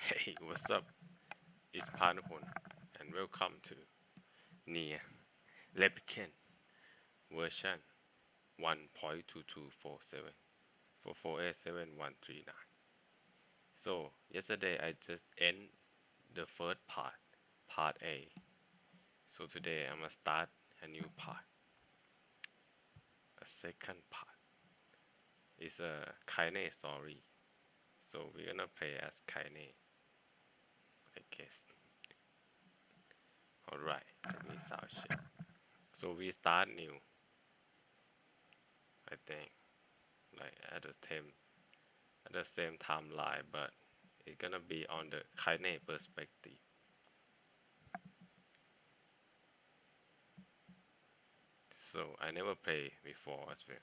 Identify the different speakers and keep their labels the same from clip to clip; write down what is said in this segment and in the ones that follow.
Speaker 1: Hey, what's up? It's Panahun, and welcome to NIER REPLICANT version 1.22474487139. So, yesterday I just end the first part A. So today I'm gonna start a new part, a second part. It's a Kaine story. So we're gonna play as Kaine, I guess. Alright, let me sound check. So we start new, I think, like at the same timeline, but it's gonna be on the Kaine perspective. So I never played before as well.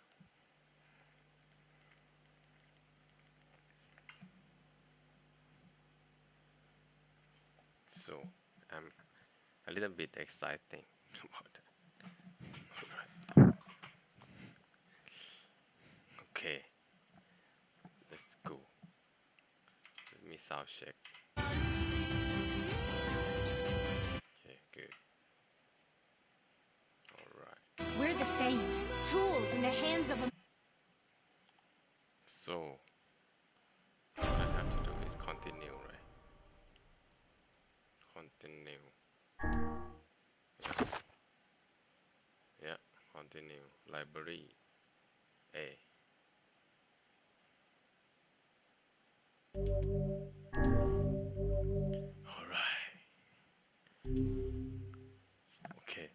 Speaker 1: So I'm a little bit exciting about that. Alright. Okay, let's go. Let me sound check. Okay, good. Alright.
Speaker 2: We're the same. Tools in the hands of a...
Speaker 1: So what I have to do is continue, right? Continue. Yeah, continue. Library A. Alright. Okay.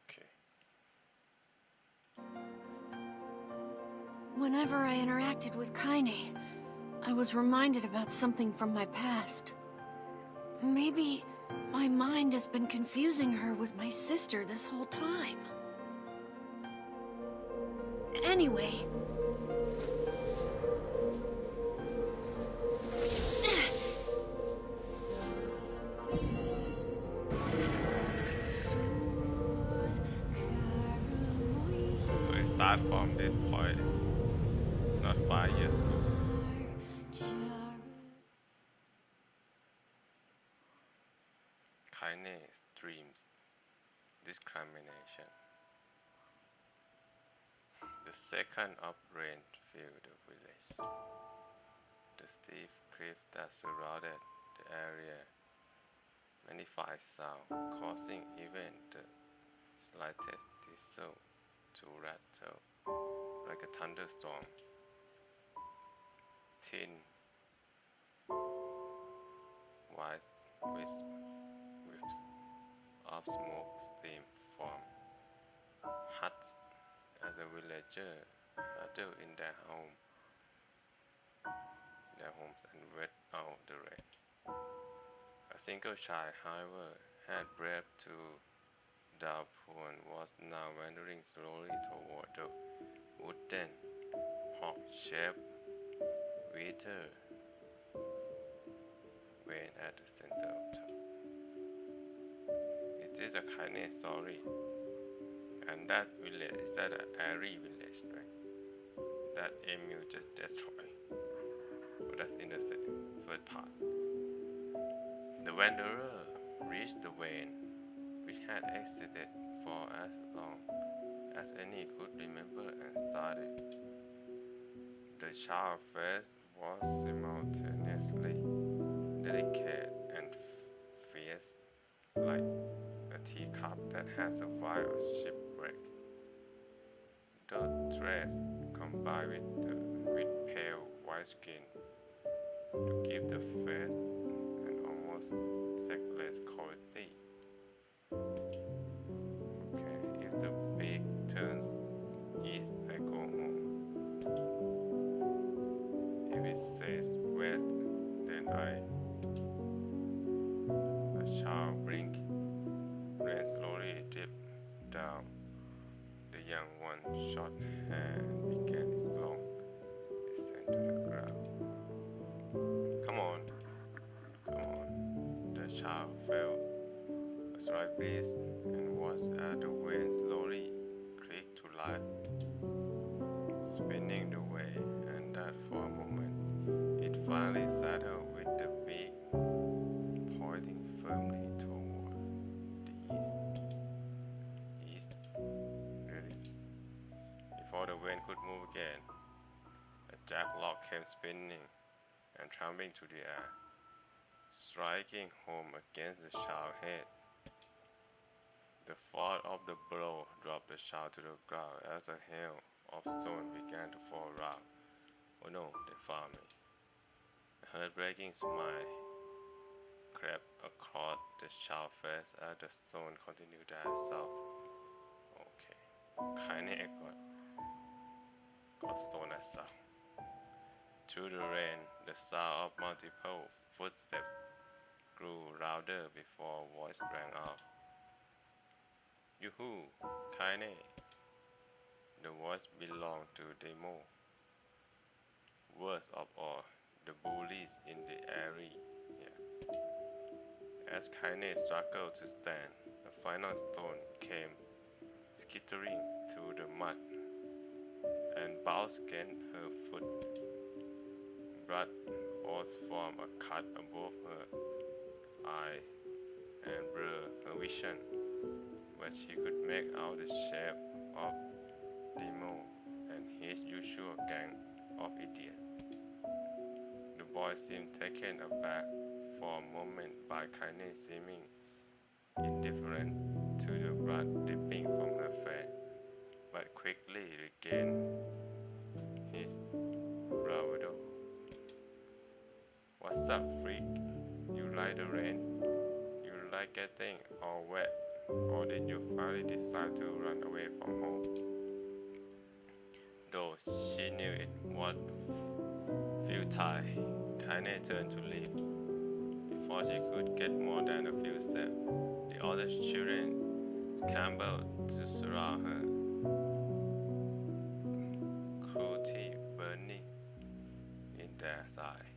Speaker 1: Okay.
Speaker 3: Whenever I interacted with Kaine, I was reminded about something from my past. Maybe my mind has been confusing her with my sister this whole time. Anyway...
Speaker 1: So it starts from this point, not 5 years ago. Kindness, dreams, discrimination. The second of rain filled the village. The steep cliff that surrounded the area magnified sound, causing even the slightest whistle to rattle like a thunderstorm. Thin white wisps of smoke steam from huts as a villager huddled in their homes and wait out the rain. A single child, however, had breath to downpour and was now wandering slowly toward the wooden hawk-shaped water vein at the center of town. It is a kindness story, and that village is that an airy village, right? That Emil just destroyed. But that's in the first part. The wanderer reached the vein, which had existed for as long as any could remember and study. The child's face was simultaneously delicate and fierce, like a teacup that has survived a shipwreck. The dress combined with pale white skin to give the face an almost sexless quality. Okay, if the beak turns east, I go home. If it says west, then a child blink, rain slowly drip down. The young one's short hand began its long descent to the ground. Come on. The child felt a slight breeze and watched as the wind slowly creaked to life, spinning the way, and that for a moment it finally settled with the beak pointing firmly toward the east. Really? Before the wind could move again, a jackalope came spinning and trampling to the air, striking home against the child's head. The force of the blow dropped the child to the ground as a hail of stone began to fall around. Oh no, they found me. A heartbreaking smile crept across the child's face as the stone continued their assault. Okay, Kaine got stone assault. Through the rain, the sound of multiple footsteps grew louder before a voice rang out. Yoo-hoo, Kaine. The voice belonged to Demo. Worst of all, the bullies in the area. As Kaine struggled to stand, a final stone came skittering through the mud and bounced against her foot. Blood was formed a cut above her eye and blurred her vision, but she could make out the shape of Demo and his usual gang of idiots. The boy seemed taken aback for a moment by Kaine seeming indifferent to the blood dripping from her face, but quickly regained his bravado. What's up, freak? You like the rain? You like getting all wet? Or did you finally decide to run away from home? Though she knew it was futile, Kaine turned to leave. Before she could get more than a few steps, the other children scrambled to surround her, cruelty burning in their eyes.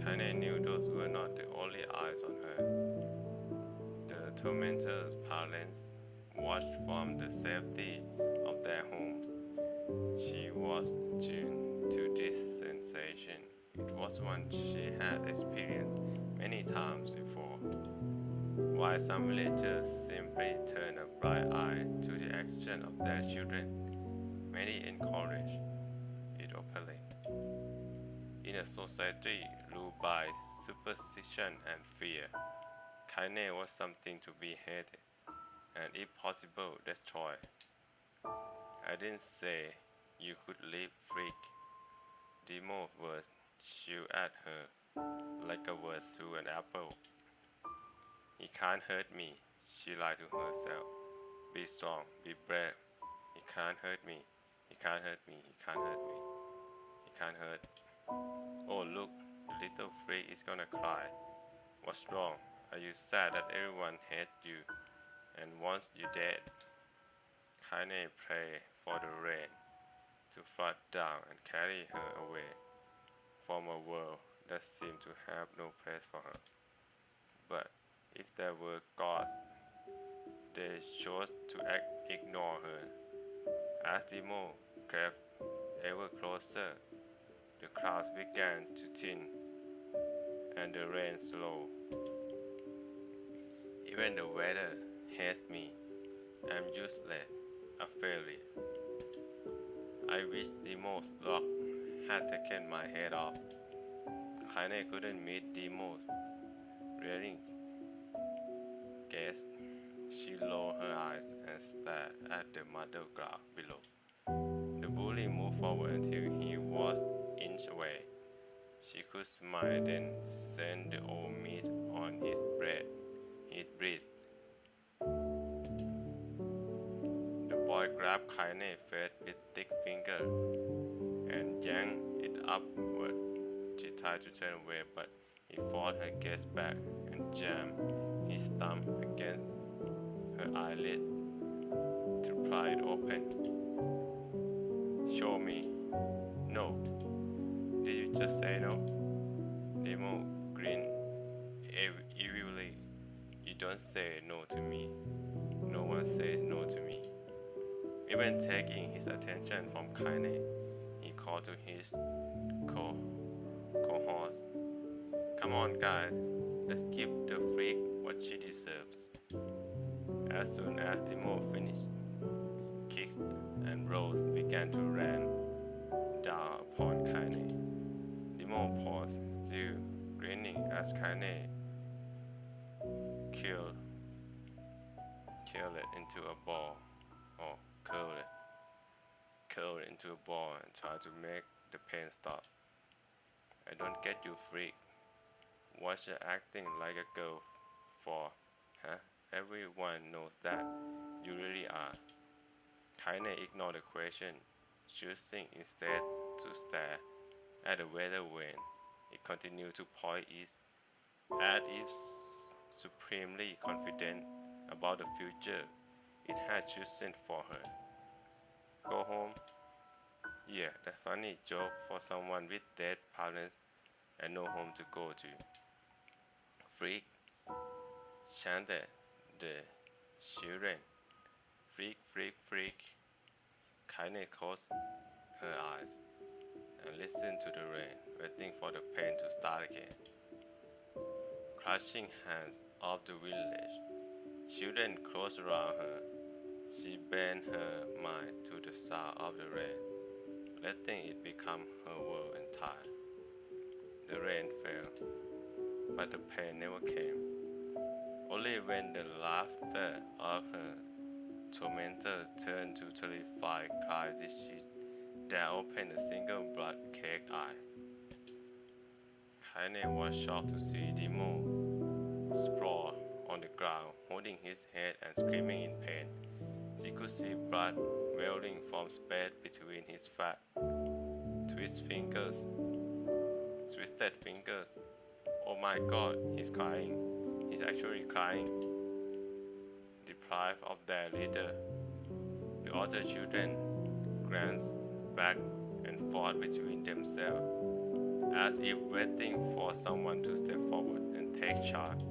Speaker 1: Kaine knew those were not the only eyes on her. The tormentors' parents watched from the safety of their homes. She was tuned to this sensation. It was one she had experienced many times before. While some villagers simply turned a blind eye to the action of their children, many encouraged it openly. In a society ruled by superstition and fear, Kaine was something to be hated, and if possible, destroyed. I didn't say you could leave, freak. Demo's words chewed at her like a word through an apple. He can't hurt me, she lied to herself. Be strong, be brave. He can't hurt me, he can't hurt me, he can't hurt me, he can't hurt. Oh look, the little freak is gonna cry. What's wrong? Are you sad that everyone hates you and wants you dead? Kaine prayed for the rain to flood down and carry her away from a world that seemed to have no place for her. But if there were gods, they chose to ignore her. As Demo crept ever closer, the clouds began to thin and the rain slowed. Even the weather hates me. I'm useless, a failure. I wish Demo's rock had taken my head off. Kaine couldn't meet Demo's rearing gaze. She lowered her eyes and stared at the muddy ground below. The bully moved forward until he was an inch away. She could smile, then send the old meat on his breath. He'd breathe. The boy grabbed Kaine's face with thick fingers and yanked it upward. She tried to turn away, but he forced her gaze back and jammed his thumb against her eyelid to pry it open. Show me. No. Did you just say no? Demo grinned Don't say no to me. No one says no to me. Even taking his attention from Kaine, he called to his cohorts. Come on, guys, let's give the freak what she deserves. As soon as Timo finished, kicks and rolls began to rain down upon Kaine. Timo paused, still grinning as Kaine curled it into a ball, or curled it into a ball and tried to make the pain stop. I don't get you, freak. What you acting like a girl for, huh? Everyone knows that you really are. Kaine ignored the question, choosing instead to stare at the weather vane. It continued to point east, as if supremely confident about the future it had chosen for her. Go home? Yeah, that's a funny joke for someone with dead parents and no home to go to. Freak, chanted the children. Freak, freak, freak. Kaine closed her eyes and listened to the rain, waiting for the pain to start again. Clutching hands of the village, children closed around her. She bent her mind to the sound of the rain, letting it become her world entire. The rain fell, but the pain never came. Only when the laughter of her tormentors turned to terrified cries did she dare open a single blood-caked eye. Kaine was shocked to see Timo sprawled on the ground, holding his head and screaming in pain. She could see blood welling from space between his fat, twisted fingers. Oh my God, he's crying. He's actually crying. Deprived of their leader, the other children glanced back and forth between themselves, as if waiting for someone to step forward and take charge.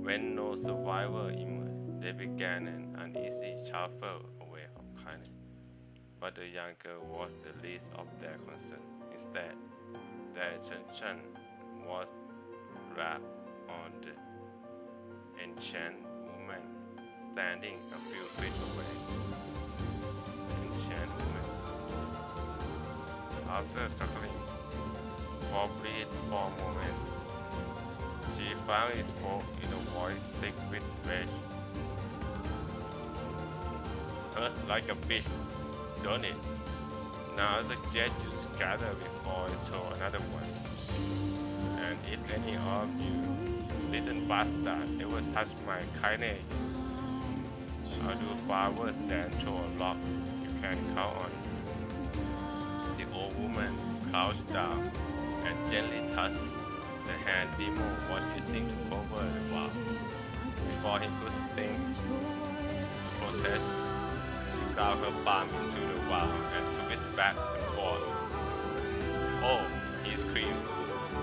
Speaker 1: When no survivor emerged, they began an uneasy shuffle away from Kaine. But the young girl was the least of their concerns. Instead, their attention was wrapped on the ancient woman standing a few feet away. Ancient woman. After struggling for breath for a moment, she finally spoke in a voice thick with rage. Hurts like a bitch, don't it? Now I suggest you scatter before I show another one. And if any of you little bastard ever touch my Kaine, I'll do far worse than throw a rock. You can count on. The old woman crouched down and gently touched the hand Timo was using to cover the wall. Before he could think to protest, she ground her palm into the wall and took it back and forth. Oh, he screamed,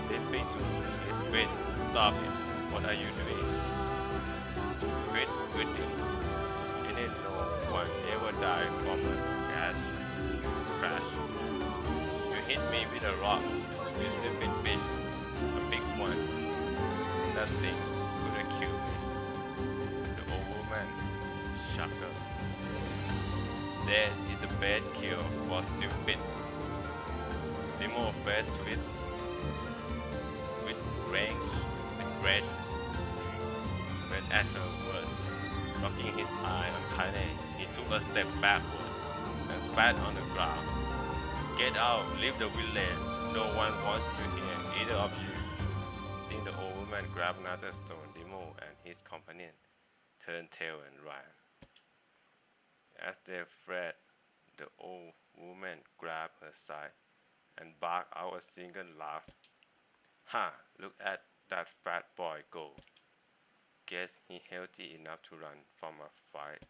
Speaker 1: leaping to his feet. Stop it. What are you doing? Quit it. Didn't no one ever died from a scratch. You hit me with a rock, you stupid bitch. A big one. Nothing could have killed me. The old woman chuckled. That is the bad cure for stupid. Timo faced with rage, went at her words. Locking his eye on Kaine, he took a step backward and spat on the ground. Get out, leave the village. No one wants you here, either of you. Seeing the old woman grab another stone, Timo and his companion turned tail and ran. As they fled, the old woman grabbed her side and barked out a single laugh. Ha! Look at that fat boy go. Guess he healthy enough to run from a fight.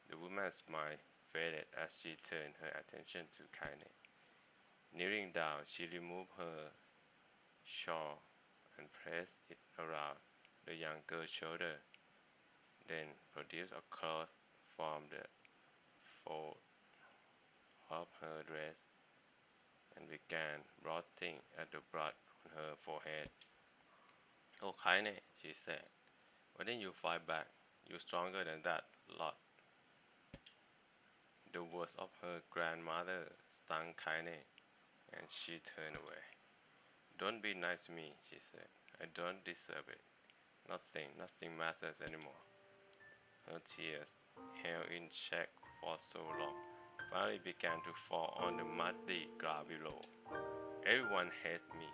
Speaker 1: The woman's smile faded as she turned her attention to Kaine. Kneeling down, she removed her shawl and pressed it around the young girl's shoulder, then produced a cloth from the fold of her dress and began blotting at the blood on her forehead. "Oh, Kaine," she said, "why didn't you fight back? You're stronger than that lot." The words of her grandmother stung Kaine, and she turned away. "Don't be nice to me," she said. "I don't deserve it. Nothing matters anymore." Her tears, held in check for so long, finally began to fall on the muddy ground below. "Everyone hates me.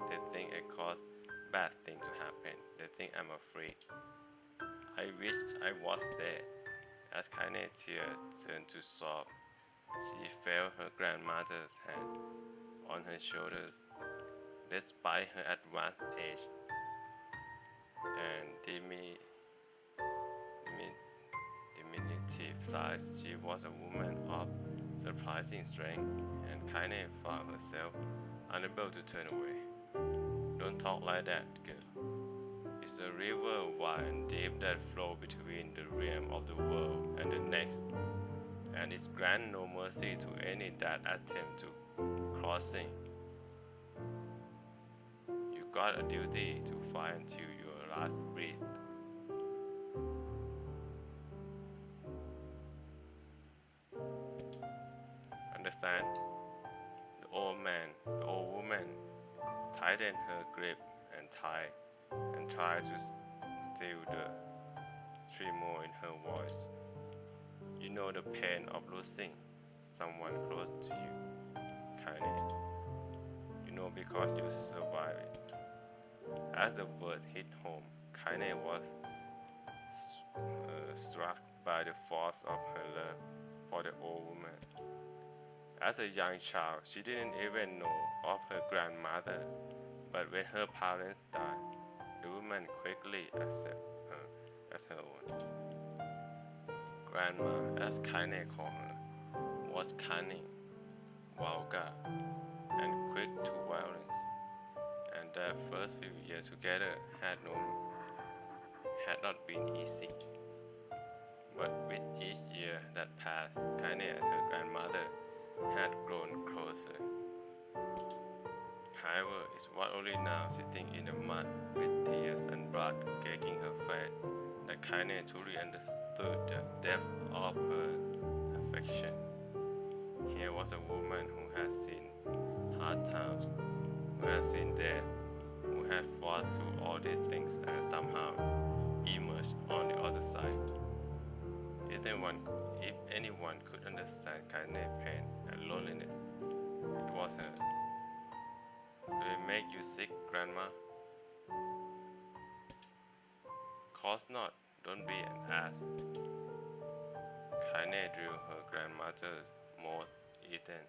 Speaker 1: They think I caused bad things to happen. They think I'm a freak. I wish I was dead." As Kaine's tears turned to sob, she felt her grandmother's hand on her shoulders. Despite her advanced age and diminutive size, she was a woman of surprising strength, and Kaine found herself unable to turn away. "Don't talk like that, girl. It's a river wide and deep that flows between the realm of the world and the next, and it's grant no mercy to any that attempt to crossing. You got a duty to fight until your last breath." Understand? The old woman tightened her grip and tried to still the tremor in her voice. "You know the pain of losing someone close to you, Kaine. You know because you survived it." As the words hit home, Kaine was struck by the force of her love for the old woman. As a young child, she didn't even know of her grandmother, but when her parents died, the woman quickly accepted her as her own. Grandma, as Kaine called her, was cunning, vulgar, and quick to violence, and their first few years together had not been easy. But with each year that passed, Kaine and her grandmother had grown closer. However, it was only now, sitting in the mud with tears and blood caking her face, that Kaine truly understood the depth of her affection. Here was a woman who had seen hard times, who had seen death, who had fought through all these things and somehow emerged on the other side. If anyone could understand Kaine's pain and loneliness, it was her. "Do it make you sick, Grandma?" "Course not. Don't be an ass." Kaine drew her grandmother's moth-eaten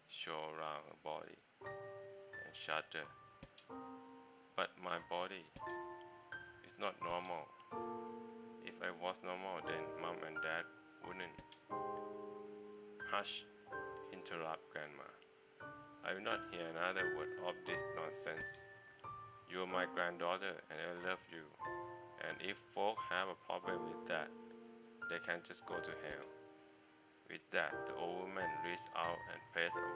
Speaker 1: shawl around her body and shuddered. "But my body is not normal. If I was normal, then Mom and Dad wouldn't." "Hush," interrupted Grandma. "I will not hear another word of this nonsense. You are my granddaughter and I love you. And if folk have a problem with that, they can just go to hell." With that, the old woman reached out and placed a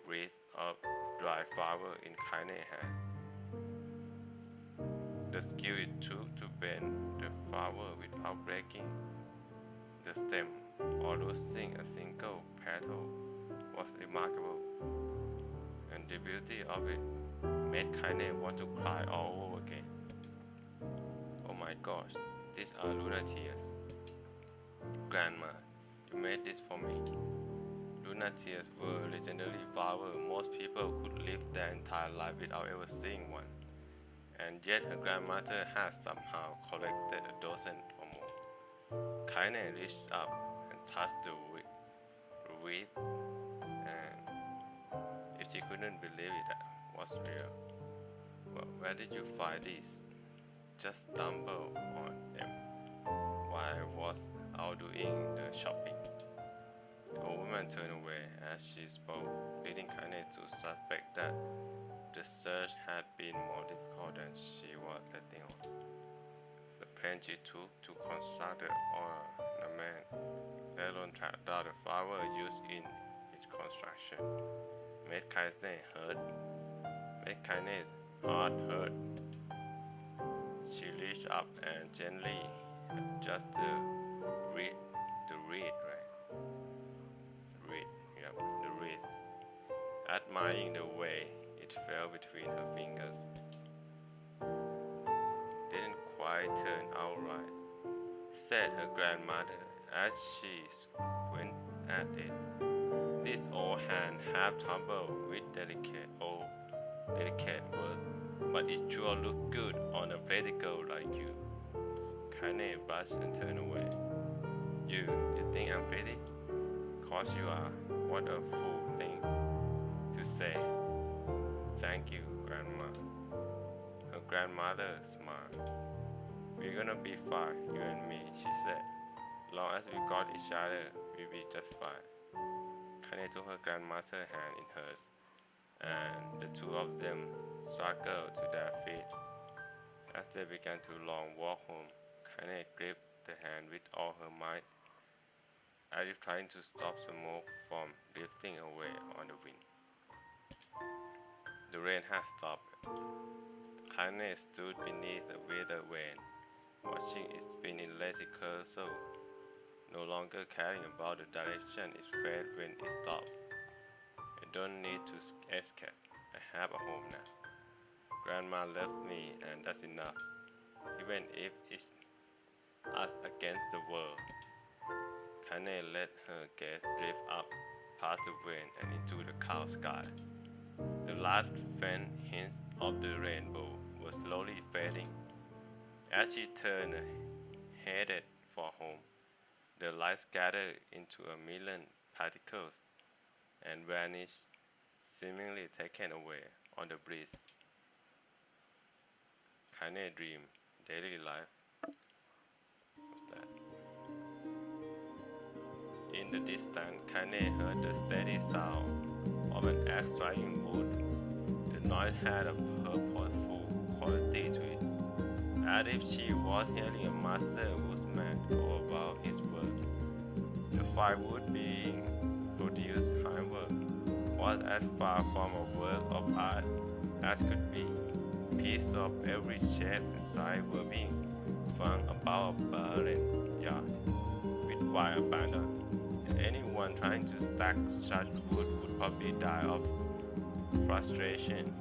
Speaker 1: wreath of dry flower in Kaine's hand. The skill it took to bend the flower without breaking the stem or losing a single petal was remarkable, and the beauty of it made Kaine want to cry all over again. "Oh my gosh, these are Luna tears. Grandma, you made this for me." Luna tears were legendary flowers. Most people could live their entire life without ever seeing one, and yet her grandmother had somehow collected a dozen or more. Kaine reached up and touched the wreath, and if she couldn't believe it was real. "Well, where did you find these?" "Just stumbled on them while I was out doing the shopping." The old woman turned away as she spoke, leading Kaine to suspect that the search had been more difficult than she was letting on. The pain she took to construct the ornament, let alone track down the flower used in its construction, made Kaine's heart hurt. She reached up and gently adjusted the reed, admiring the way it fell between her fingers. Didn't quite turn out right, said her grandmother as she squinted at it. This old hand have trouble with delicate work, but it sure look good on a pretty girl like you. Kaine blushed and turned away. You think I'm pretty? Course you are. What a fool thing to say. Thank you, Grandma. Her grandmother smiled. We're gonna be fine, you and me, she said. Long as we got each other, we'll be just fine. Kaine took her grandmother's hand in hers, and the two of them struggled to their feet. As they began to long walk home, Kaine gripped the hand with all her might, as if trying to stop smoke from drifting away on the wind. The rain had stopped. Kaine stood beneath the withered vane, watching it spin in lazy curl, no longer caring about the direction it fed when it stopped. I don't need to escape. I have a home now. Grandma left me, and that's enough, even if it's us against the world. Kaine let her gaze drift up past the wind and into the cloud sky. The last faint hints of the rainbow were slowly fading. As she turned, headed for home, the light scattered into a million particles and vanished, seemingly taken away on the breeze. Kaine dreamed daily life. What's that? In the distance, Kaine heard the steady sound of an axe striking wood. The noise had a purposeful quality to it, as if she was hearing a master woodsman go about his work. The firewood being produced, however, was as far from a work of art as could be. Pieces of every shape and size were being flung about a barren yard with wide abandon. Anyone trying to stack such wood would probably die of frustration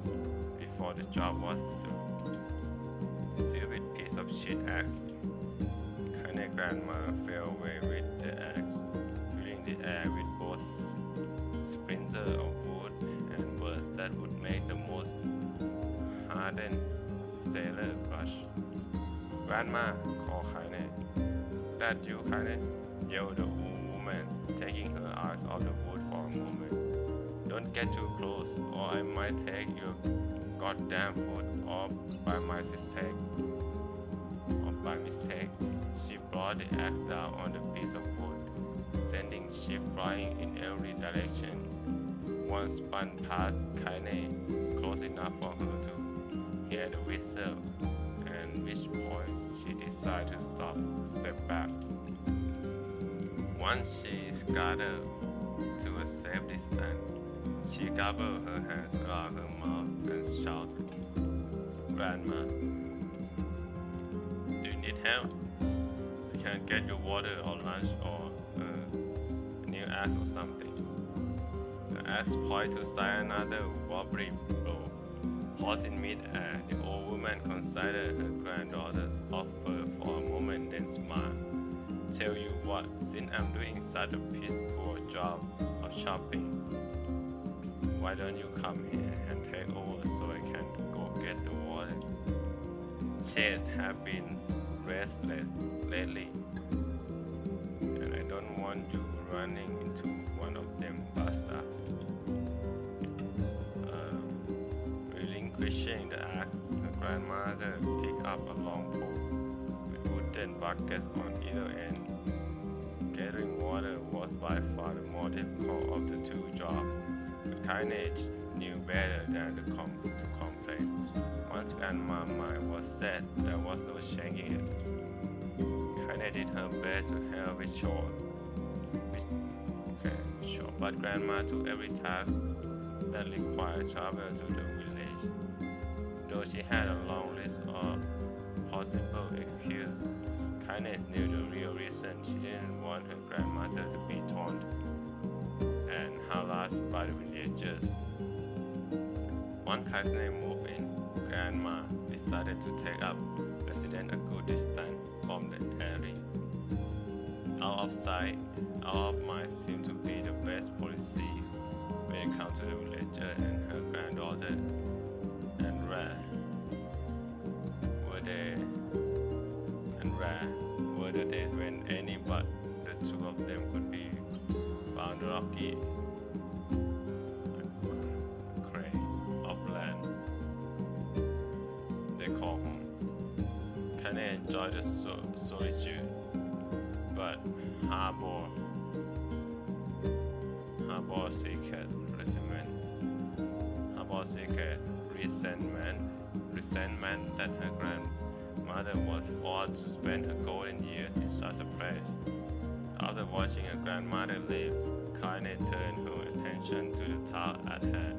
Speaker 1: before the job was through. Stupid piece of shit axe. Kaine's grandma fell away with the axe, filling the air with both splinters of wood and words that would make the most hardened sailor blush. Grandma, called Kaine. That you, Kaine? Yelled the old woman, taking her eyes off the wood for a moment. Don't get too close, or I might take your goddamn foot off by mistake. She brought the axe down on the piece of wood, sending shit flying in every direction. One spun past Kaine, close enough for her to hear the whistle, and which point she decided to step back. Once she scattered to a safe distance, she gobbled her hands around her mouth and shouted, Grandma, do you need help? You can get your water or lunch or a new axe or something. The axe pointed to strike another wobbly blow. Paused in mid-air, the old woman considered her granddaughter's offer for a moment, then smiled. Tell you what, since I'm doing such a piss poor job of shopping, why don't you come here and take over so I can go get the water? Chairs have been restless lately, and I don't want you running into one of them bastards. Relinquishing the axe, her grandmother picked up a long pole with wooden buckets on either end. Gathering water was by far the more difficult of the two jobs, but Kaine knew better than to complain. Once Grandma's mind was set, there was no changing it. Kaine did her best to help with chores, but Grandma took every task that required travel to the village. Though she had a long list of possible excuses, Kaine knew the real reason she didn't want her grandmother to be taunted and harassed by the villagers. Once Kaine moved in, Grandma decided to take up residence a good distance from the area. Out of sight, out of mind seemed to be the best policy when it comes to the villager and her granddaughter. And rare were the days when any but the two of them could be found rocky cray of land they call home. Kaine enjoyed the solitude, but harbor secret resentment that her grandmother was forced to spend her golden years in such a place. After watching her grandmother leave, Kaine turned her attention to the task at hand.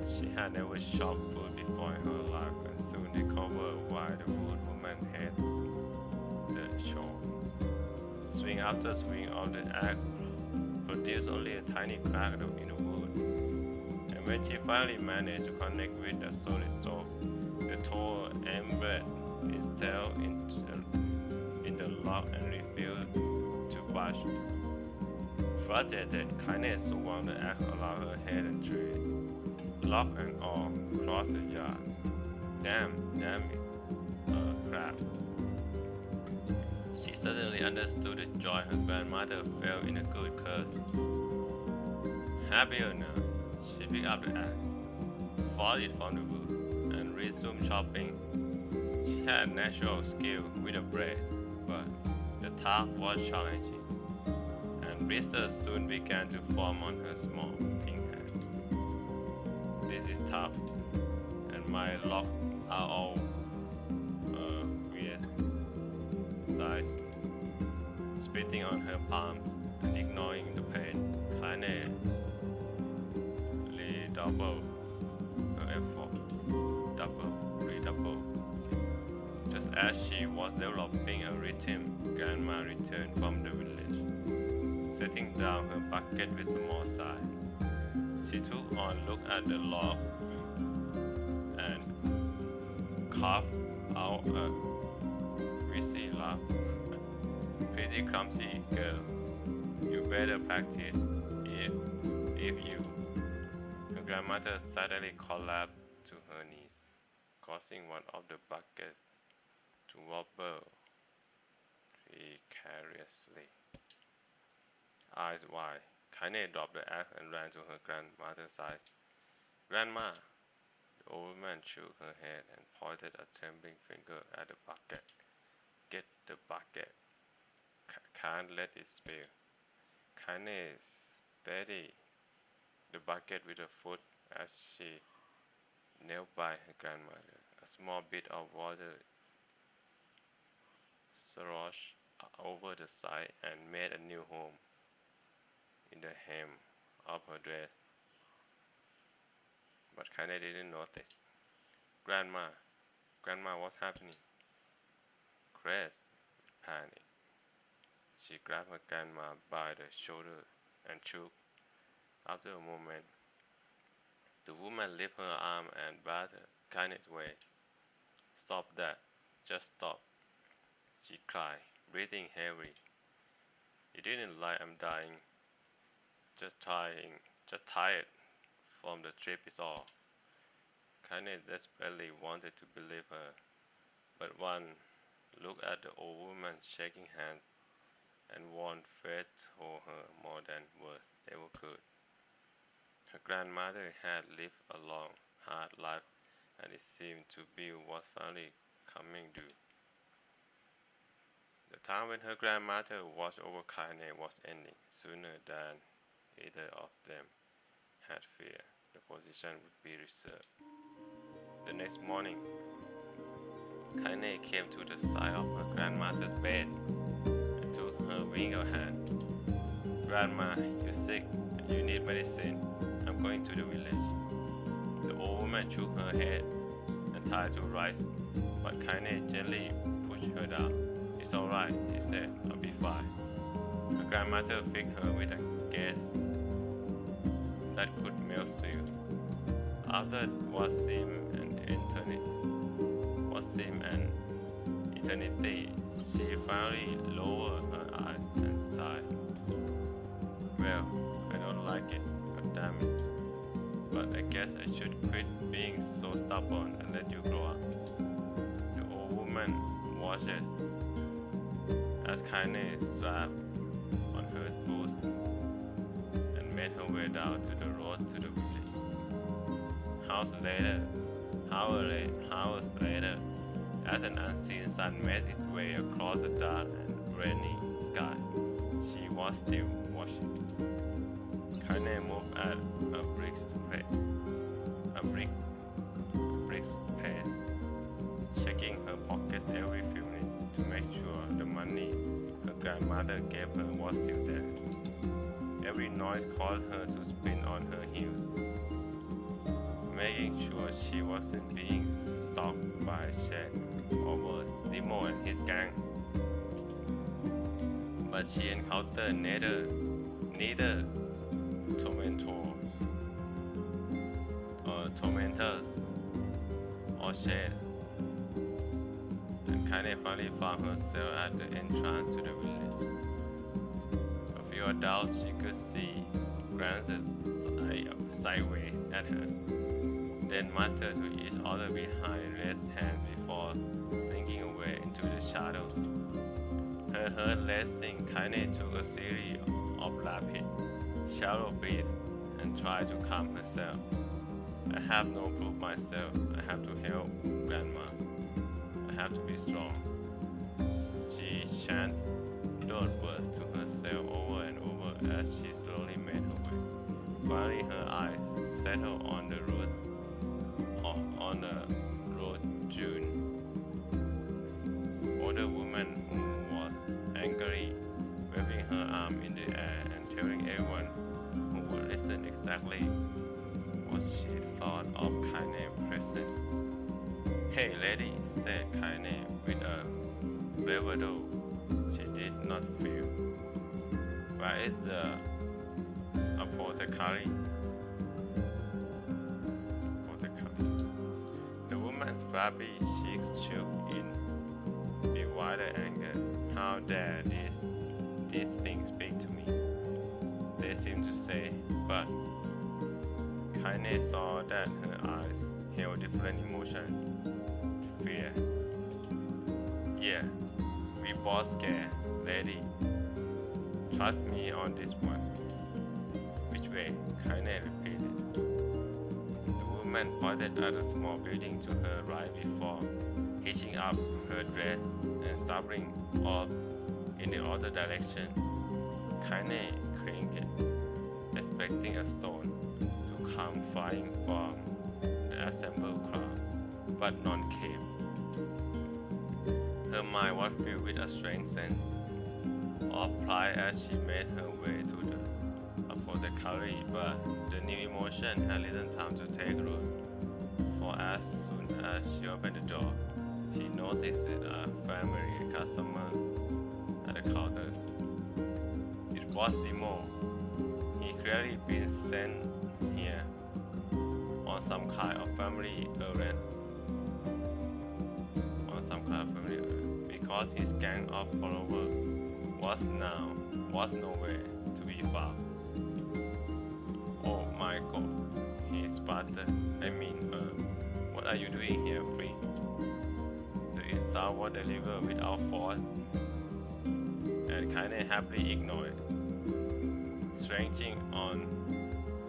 Speaker 1: She had never chopped wood before in her life, and soon discovered why the wood woman hated the chore. Swing after swing of the axe produced only a tiny crack in the wood, and when she finally managed to connect with the solid stove, the tool embedded its tail in the lock and refused to budge. Frustrated, Kaine swung the axe around her head and threw it, lock and all, across the yard. Damn it, crap. She suddenly understood the joy her grandmother felt in a good curse. Happier now, she picked up the axe, fought it from the wood, and resumed chopping. She had natural skill with a blade, but the task was challenging, and blisters soon began to form on her small pink hands. This is tough, and my locks are all weird size. Spitting on her palms and ignoring the pain, Kaine redoubled her effort. Redouble. Just as she was developing a rhythm, Grandma returned from the village, setting down her bucket with some more size. She took one look at the log and coughed out a greasy laugh. Pretty clumsy girl, you better practice it if you. Her grandmother suddenly collapsed to her knees, causing one of the buckets to wobble precariously. Eyes wide, Kaine dropped the axe and ran to her grandmother's side. Grandma! The old woman shook her head and pointed a trembling finger at the bucket. Get the bucket. Can't let it spill. Kaine steadied the bucket with her foot as she knelt by her grandmother. A small bit of water sloshed over the side and made a new home in the hem of her dress. But Kaine didn't notice. Grandma, what's happening? Grace, with panic. She grabbed her grandma by the shoulder and shook. After a moment, the woman lifted her arm and battered Kaine's way. Stop that. Just stop, she cried, breathing heavily. You didn't lie, I'm dying. Just tired from the trip is all. Kaine desperately wanted to believe her, but one look at the old woman shaking hands and one face told her more than words ever could. Her grandmother had lived a long, hard life, and it seemed to be was finally coming due. The time when her grandmother watched over Kaine was ending sooner than either of them had feared. The position would be reserved. The next morning, Kaine came to the side of her grandmother's bed and took her wrinkled hand. Grandma, you're sick and you need medicine. I'm going to the village. The old woman shook her head and tried to rise, but Kaine gently pushed her down. It's alright, she said, I'll be fine. Her grandmother fixed her with a gaze that could melt steel. After what seemed an eternity, she finally lowered her eyes and sighed. Well, I don't like it, god damn it. But I guess I should quit being so stubborn and let you grow up. The old woman watched it as Kaine strapped on her boots and made her way down to the road to the village. Hours later, as an unseen sun made its way across the dark and rainy sky, she was still watching. Kaine moved at a brisk pace, checking her pockets every few minutes to make sure the money her grandmother gave her was still there. Every noise caused her to spin on her heels, making sure she wasn't being stalked by Shed over Nemo and his gang. But she encountered neither tormentors or Sheds, and Kaine finally found herself at the entrance to the village. A few adults she could see glances sideways at her, then muttered to each other behind raised hands before slinking away into the shadows. Her heart racing, Kaine took a series of rapid, shallow breaths and tried to calm herself. I have no proof myself. I have to help Grandma. I have to be strong. She chanted those words to herself over and over as she slowly made her way. Finally, her eyes settled on the road June. Older woman who was angry, waving her arm in the air and telling everyone who would listen exactly what she thought of Kaine present. Hey lady, said Kaine with a bravado she did not feel. Where is the apothecary? The woman's flabby cheeks shook in bewildered anger. How dare these things speak to me? They seem to say, but Kaine saw that her eyes held different emotions. Fear. Yeah, we both scared, lady. Trust me on this one. Which way? Kaine repeated. The woman pointed at a small building to her right before hitching up her dress and stumbling off in the other direction. Kaine cringed, expecting a stone to come flying from the assembled crowd, but none came. Her mind was filled with a strange sense of pride as she made her way to the apothecary, but the new emotion had little time to take root, for as soon as she opened the door, she noticed a familiar customer at the counter. It was Nemo. He clearly been sent here on some kind of family errand. Because his gang of followers was nowhere to be found. Oh my God, he sputtered. What are you doing here, Free? The insult was delivered without thought, and Kaine happily ignored, stretching on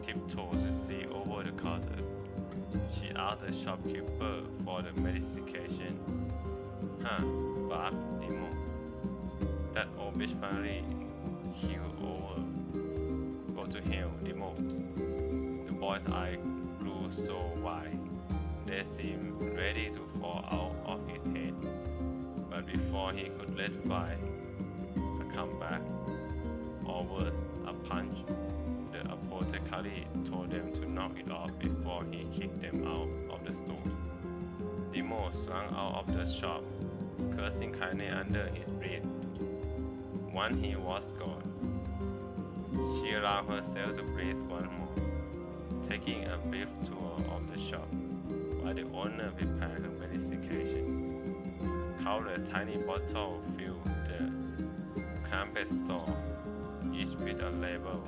Speaker 1: tiptoe to see over the counter. She asked the shopkeeper for the medication. Barked Nemo. which finally healed over. Go to hell, Demo. The boy's eyes grew so wide, they seemed ready to fall out of his head. But before he could let fly a comeback, or worse, a punch, the apothecary told them to knock it off before he kicked them out of the store. Demo slunk out of the shop, cursing Kaine under his breath. Once he was gone, she allowed herself to breathe once more, taking a brief tour of the shop while the owner prepared her medication. Countless tiny bottles filled the cramped store, each with a label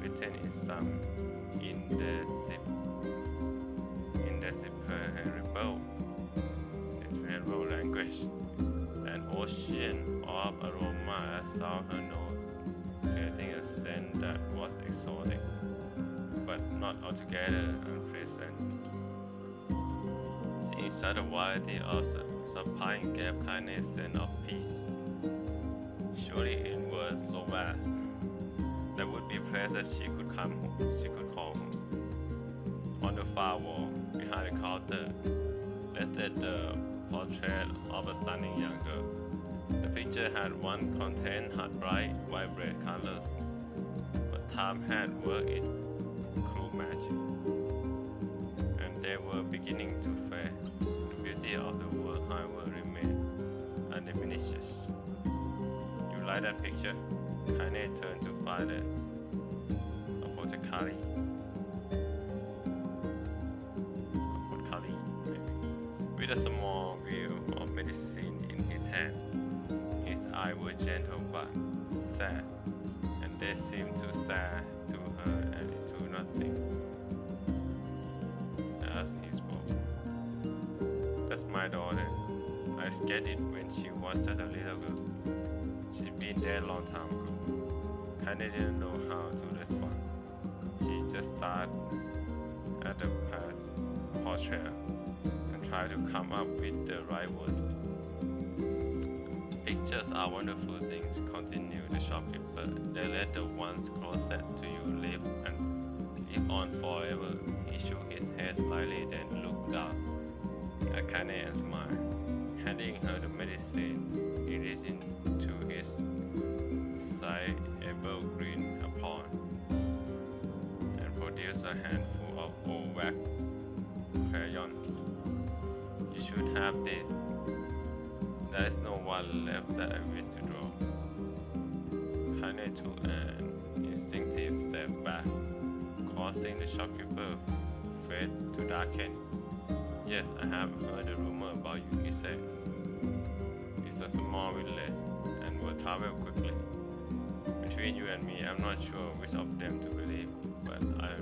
Speaker 1: written in some indecipherable language. An ocean of aroma assailed her nose, creating a scent that was exotic, but not altogether unpleasant. Seeing such a variety of supplying gave Kaine a sense of peace. Surely it was so vast. There would be places she could call home. On the far wall, behind the counter, rested the portrait of a stunning young girl. The picture had one content had bright, vibrant colors, but time had worked its cruel magic, and they were beginning to fade. The beauty of the world, however, remained undiminished. You like that picture? Kaine turned to find the apothecary. With a small vial of medicine in his hand, his eyes were gentle but sad, and they seemed to stare to her and into nothing as he spoke. That's my daughter. I sketched it when she was just a little girl. She's been dead a long time ago. Kaine didn't know how to respond. She just stared at the past portrait and tried to come up with the right words. Pictures are wonderful things, continued the shopkeeper. They let the ones closest to you live and live on forever. He shook his head slightly, then looked down at Kaine and smiled, handing her the medicine. He reached into his sizable green apron and produced a handful of old wax crayons. You should have this. There is no one left that I wish to draw. Kaine took an instinctive step back, causing the shopkeeper's face to darken. Yes, I have heard a rumor about you, he said. It's a small village and will travel quickly. Between you and me, I'm not sure which of them to believe, but I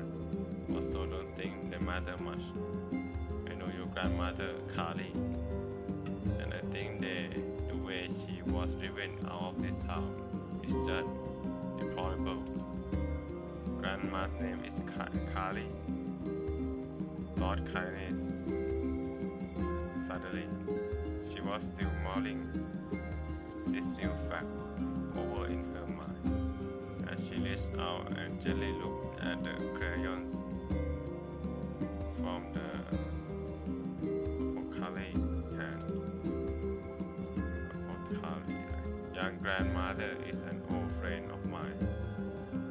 Speaker 1: also don't think they matter much. I know your grandmother, Kali, and I think the way she was driven out of this town is just deplorable. Grandma's name is Kali, thought Kaine suddenly. She was still mulling this new fact over in her mind as she reached out and gently looked at the crayons from the apothecary hand. Young grandmother is an old friend of mine,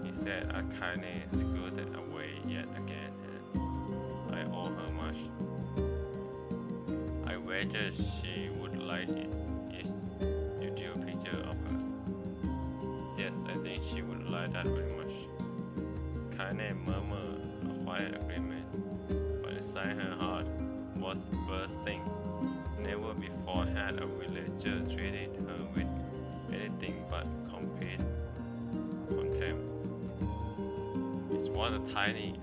Speaker 1: he said as Kaine scooted away yet again, and I owe her much. I wager she would like it if you drew a picture of her. Yes, I think she would like that very much. Kaine murmured a quiet agreement, but inside her heart was bursting. Never before had a villager treated her with anything but complete contempt. It was a tiny,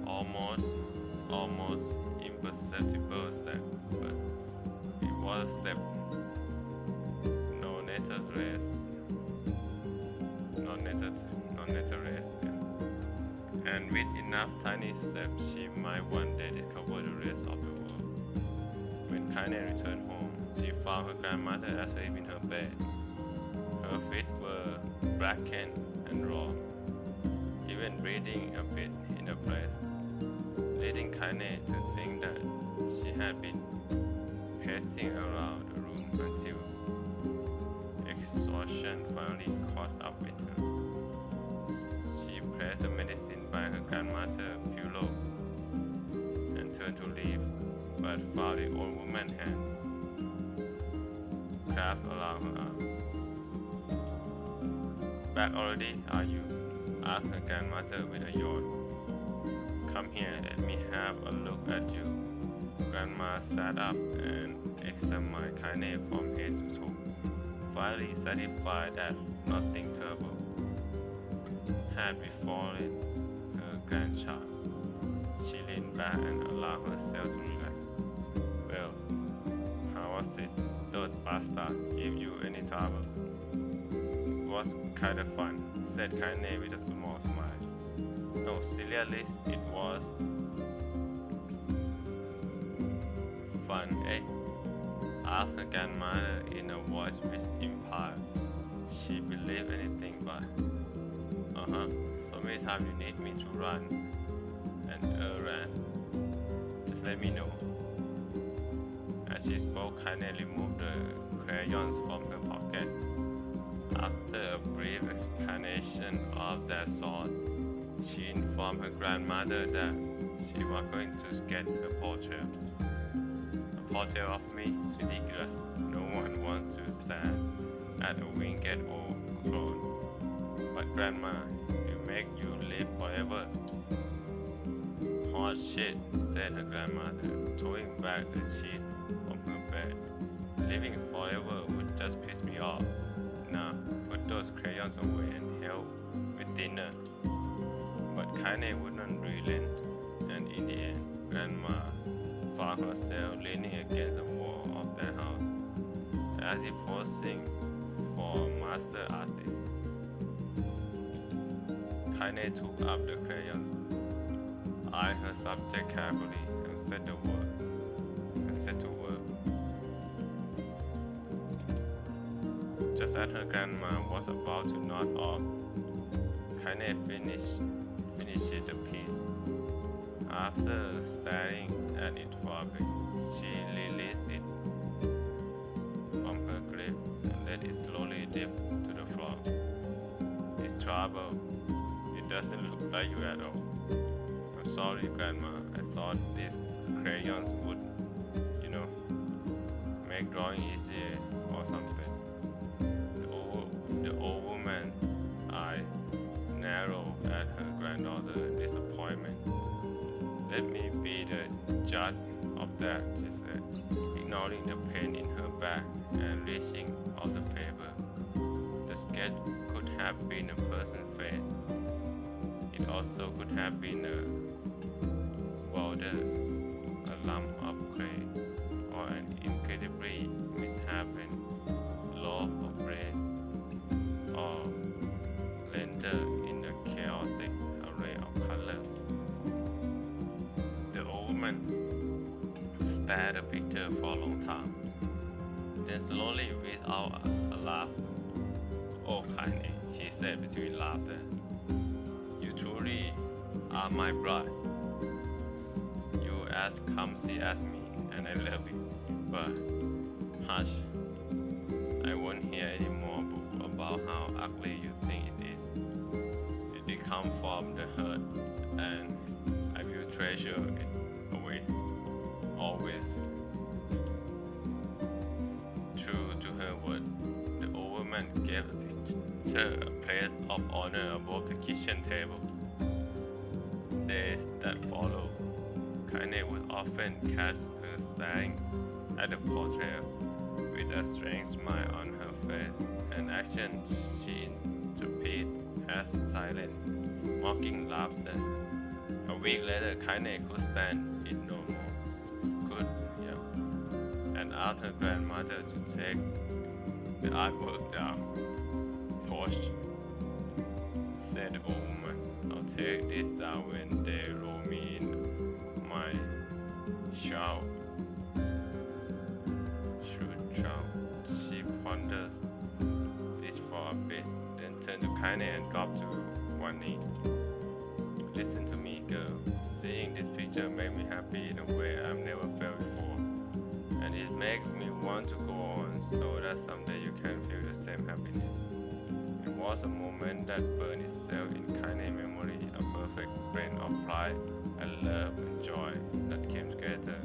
Speaker 1: almost imperceptible step, but it was a step no netted rest, and with enough tiny steps, she might one day discover the rest of the world. When Kaine returned home, she found her grandmother asleep in her bed. Her feet were blackened and raw, even breathing a bit in a place, leading Kaine to think that she had been pacing around the room until exhaustion finally caught up with her. She placed the medicine by her grandmother's pillow and turned to leave, but found the old woman's hand clasped around her arm. "Back already, are you?" asked her grandmother with a yawn. "Come here, let me have a look at you." Grandma sat up and examined Kaine from head to toe, finally satisfied that nothing terrible had befallen her grandchild. She leaned back and allowed herself to relax. "Well, how was it? Those bastards give you any trouble?" "It was kind of fun," said Kaine with a small smile. "No, seriously, it was fun, eh?" asked her grandmother in a voice which implied she believed anything but. So many times you need me to run an errand. Just let me know." As she spoke, Kaine removed the crayons from her pocket. After a brief explanation of their sort, she informed her grandmother that she was going to sketch a portrait. "A portrait of me? Ridiculous. No one wants to stare at a winged old crone." "But Grandma, you make you live forever." "Hot shit," said her grandmother, throwing back the sheet from her bed. "Living forever would just piss me off. Now, put those crayons away and help with dinner." But Kaine wouldn't relent, and in the end, Grandma found herself leaning against the wall of their house, as if posing for a master artist. Kaine took up the crayons, eyed her subject carefully, and set to work. Just as her grandma was about to nod off, Kaine finished the piece. After staring at it for a bit, she released it from her grip and let it slowly dip to the floor. "It's trouble. It doesn't look like you at all." "I'm sorry, Grandma. I thought these crayons would, make drawing easier or something." The old woman's eye narrowed at her granddaughter's disappointment. "Let me be the judge of that," she said, ignoring the pain in her back and reaching out the paper. The sketch could have been a person's face. It also could have been a boulder, a lump of clay, or an incredibly misshapen loaf of bread, or render in a chaotic array of colors. The old woman stared at the picture for a long time, then slowly wheezed out a laugh. "Oh, Kaine," she said between laughter, "you truly are my bride. You're as clumsy as me, and I love it. But, hush, I won't hear any more about how ugly you think it is. It comes from the hurt, and I will treasure it always." True to her word, the old woman gave the picture a place of honor above the kitchen table. Days that followed, Kaine would often catch her staring at the portrait with a strange smile on her face, an action she interpreted as silent, mocking laughter. A week later, Kaine could stand it no more. And asked her grandmother to take the artwork down. "Posh," said the old woman. "I'll take this down when they roll me in my shower." She ponders this for a turned to Kaine and dropped to one knee. Listen to me, girl. Seeing this picture made me happy in a way I've never felt before. And it makes me want to go on so that someday you can feel the same happiness. It was a moment that burned itself in Kaine's memory, a perfect blend of pride and love and joy that came together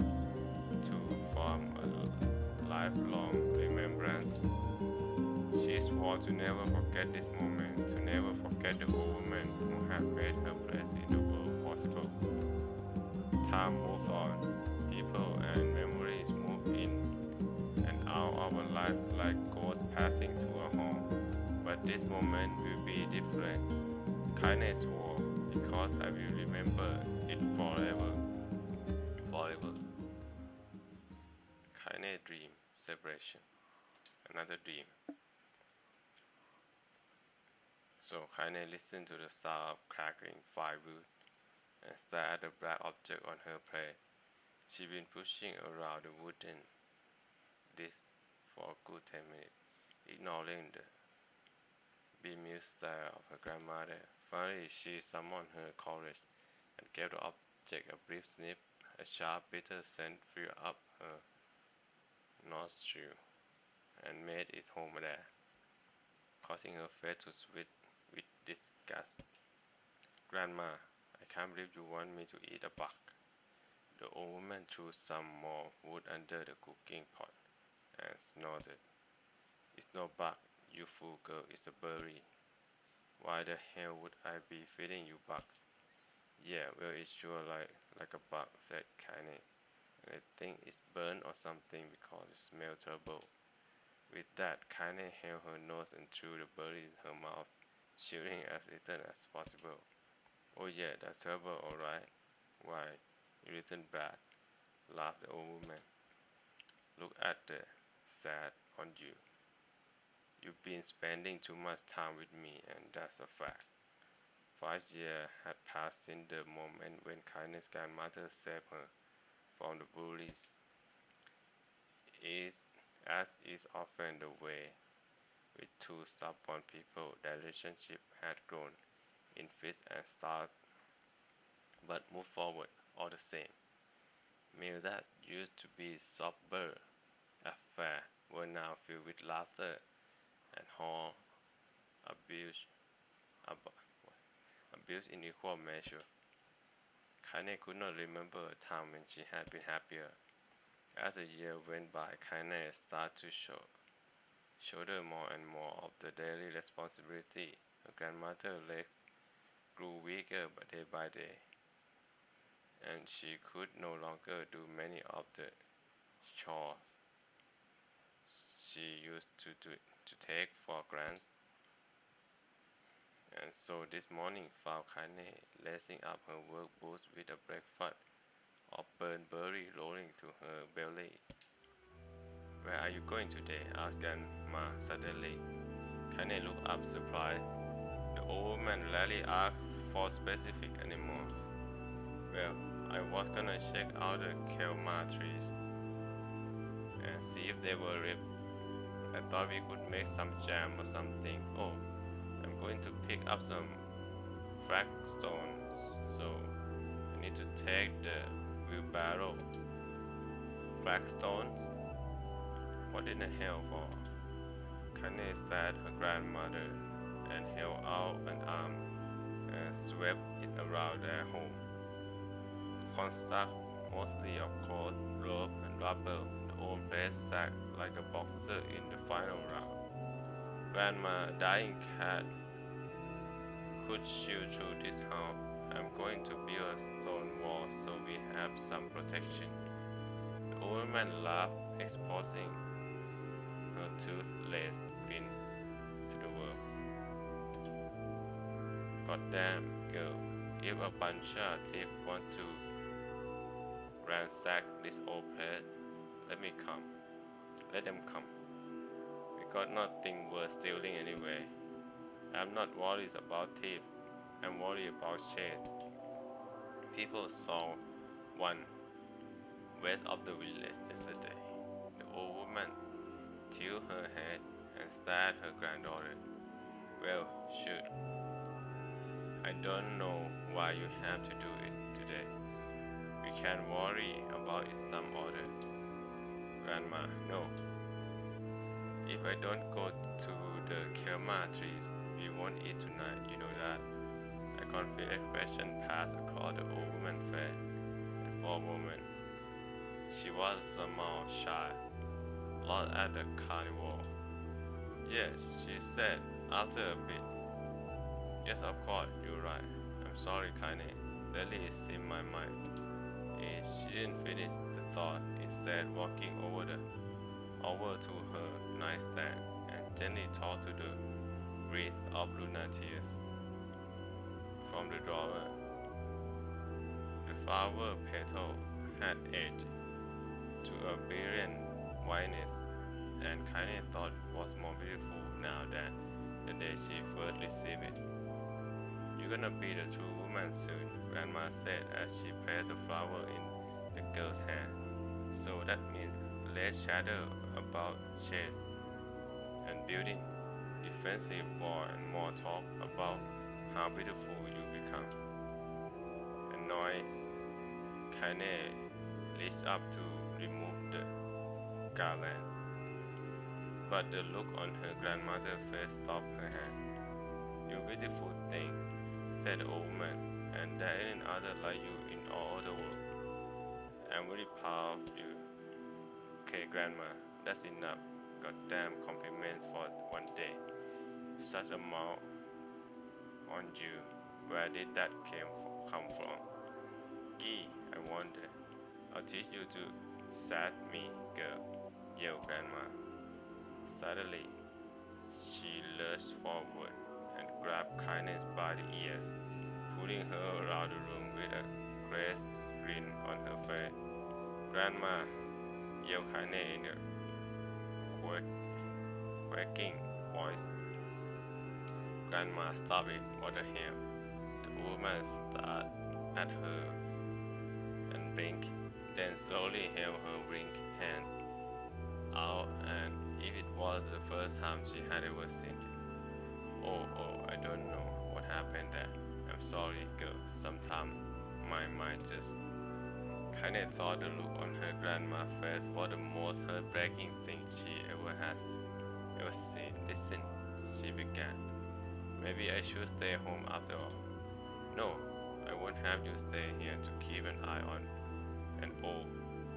Speaker 1: to form a lifelong remembrance. She swore to never forget this moment, to never forget the old woman who had made her place in the world possible. Time moved on. People and memories move in and out of our life like ghosts passing to a home. But this moment will be different. Kindness swore, because I will remember it forever. Forever. Kindness dream, separation. Another dream. So Kindness listened to the sound of crackling firewood and stared at the black object on her plate. She'd been pushing around the wooden disc for a good 10 minutes, ignoring the bemused stare of her grandmother. Finally, she summoned her courage and gave the object a brief sniff. A sharp, bitter scent flew up her nostril and made its home there, causing her face to switch with disgust. Grandma, I can't believe you want me to eat a bug. The old woman threw some more wood under the cooking pot and snorted. It's no bug, you fool girl, it's a berry. Why the hell would I be feeding you bugs? Yeah, well, it's sure like a bug, said Kaine. And I think it's burned or something because it smells terrible. With that, Kaine held her nose and threw the berry in her mouth, chewing as little as possible. Oh yeah, that's terrible, alright. Why, you little brat, laughed the old woman. Look at the sad on you. You've been spending too much time with me, and that's a fact. 5 years had passed since the moment when Kaine's grandmother saved her from the bullies. As is often the way with two stubborn people, their relationship had grown in fits and starts, but moved forward all the same. Meals that used to be sober affair were now filled with laughter and horror, abuse in equal measure. Kaine could not remember a time when she had been happier. As the year went by, Kaine started to shoulder more and more of the daily responsibility. Her grandmother's legs grew weaker day by day, and she could no longer do many of the chores she used to take for granted. And so this morning found Kaine lacing up her work boots with a breakfast of burnt berry rolling to her belly. Where are you going today? Asked Grandma suddenly. Kaine looked up surprised. The old woman rarely asked for specific animals. Well, I was gonna check out the kelma trees and see if they were ripe. I thought we could make some jam or something. Oh, I'm going to pick up some flagstones, so I need to take the wheelbarrow. Flagstones? What in the hell for? Kaine stared her grandmother and held out an arm and swept it around their home. Construct mostly of cord, rope, and rubber, the old place sat like a boxer in the final round. Grandma, dying cat, could shoot through this house. I'm going to build a stone wall so we have some protection. The old woman laughed, exposing her toothless grin to the world. Goddamn, girl, if a bunch of thieves want to ransack this old place, let them come. We got nothing worth stealing anyway. I'm not worried about thieves, I'm worried about chase. People saw one west of the village yesterday. The old woman tilted her head and stared at her granddaughter. Well, Shoot. I don't know why you have to do it today. We can worry about it some other. Grandma, no. If I don't go to the kelma trees, we won't eat tonight, you know that. A confused expression passed across the old woman's face, and for a moment, she was somehow shy, lost at the carnival. Yes, she said after a bit. Yes, of course, you're right. I'm sorry, Kaine. Lily is in my mind. She didn't finish the thought, instead walking over to her nightstand and gently talked to the wreath of lunar-tears from the drawer. The flower petal had aged to a brilliant whiteness, and Kaine thought it was more beautiful now than the day she first received it. You're gonna be the true woman soon, Grandma said as she placed the flower in the girl's hand. So that means less shadow about shade and beauty, defensive wall, and more talk about how beautiful you become. Annoyed, Kaine reached up to remove the garland, but the look on her grandmother's face stopped her hand. You beautiful thing, said the old man, and there ain't other like you in all the world. I'm very proud of you. Okay, Grandma, that's enough. Goddamn compliments for one day. Such a mouth on you. Where did that come from? Gee, I wonder. I'll teach you to sat me, girl, yelled Grandma. Suddenly, she lurched forward and grabbed Kindness by the ears, pulling her around the room with a crazed grin on her face. Grandma, yelled Kindness in a quaking voice. Grandma, stop it, what the hell? The woman stared at her and blinked, then slowly held her ring hand out, and if it was the first time she had ever seen it. Oh, I don't know what happened there. I'm sorry, girl. Sometimes my mind just kinda thought the look on her grandma's face was the most heartbreaking thing she ever seen. Listen, she began. Maybe I should stay home after all. No, I won't have you stay here to keep an eye on an old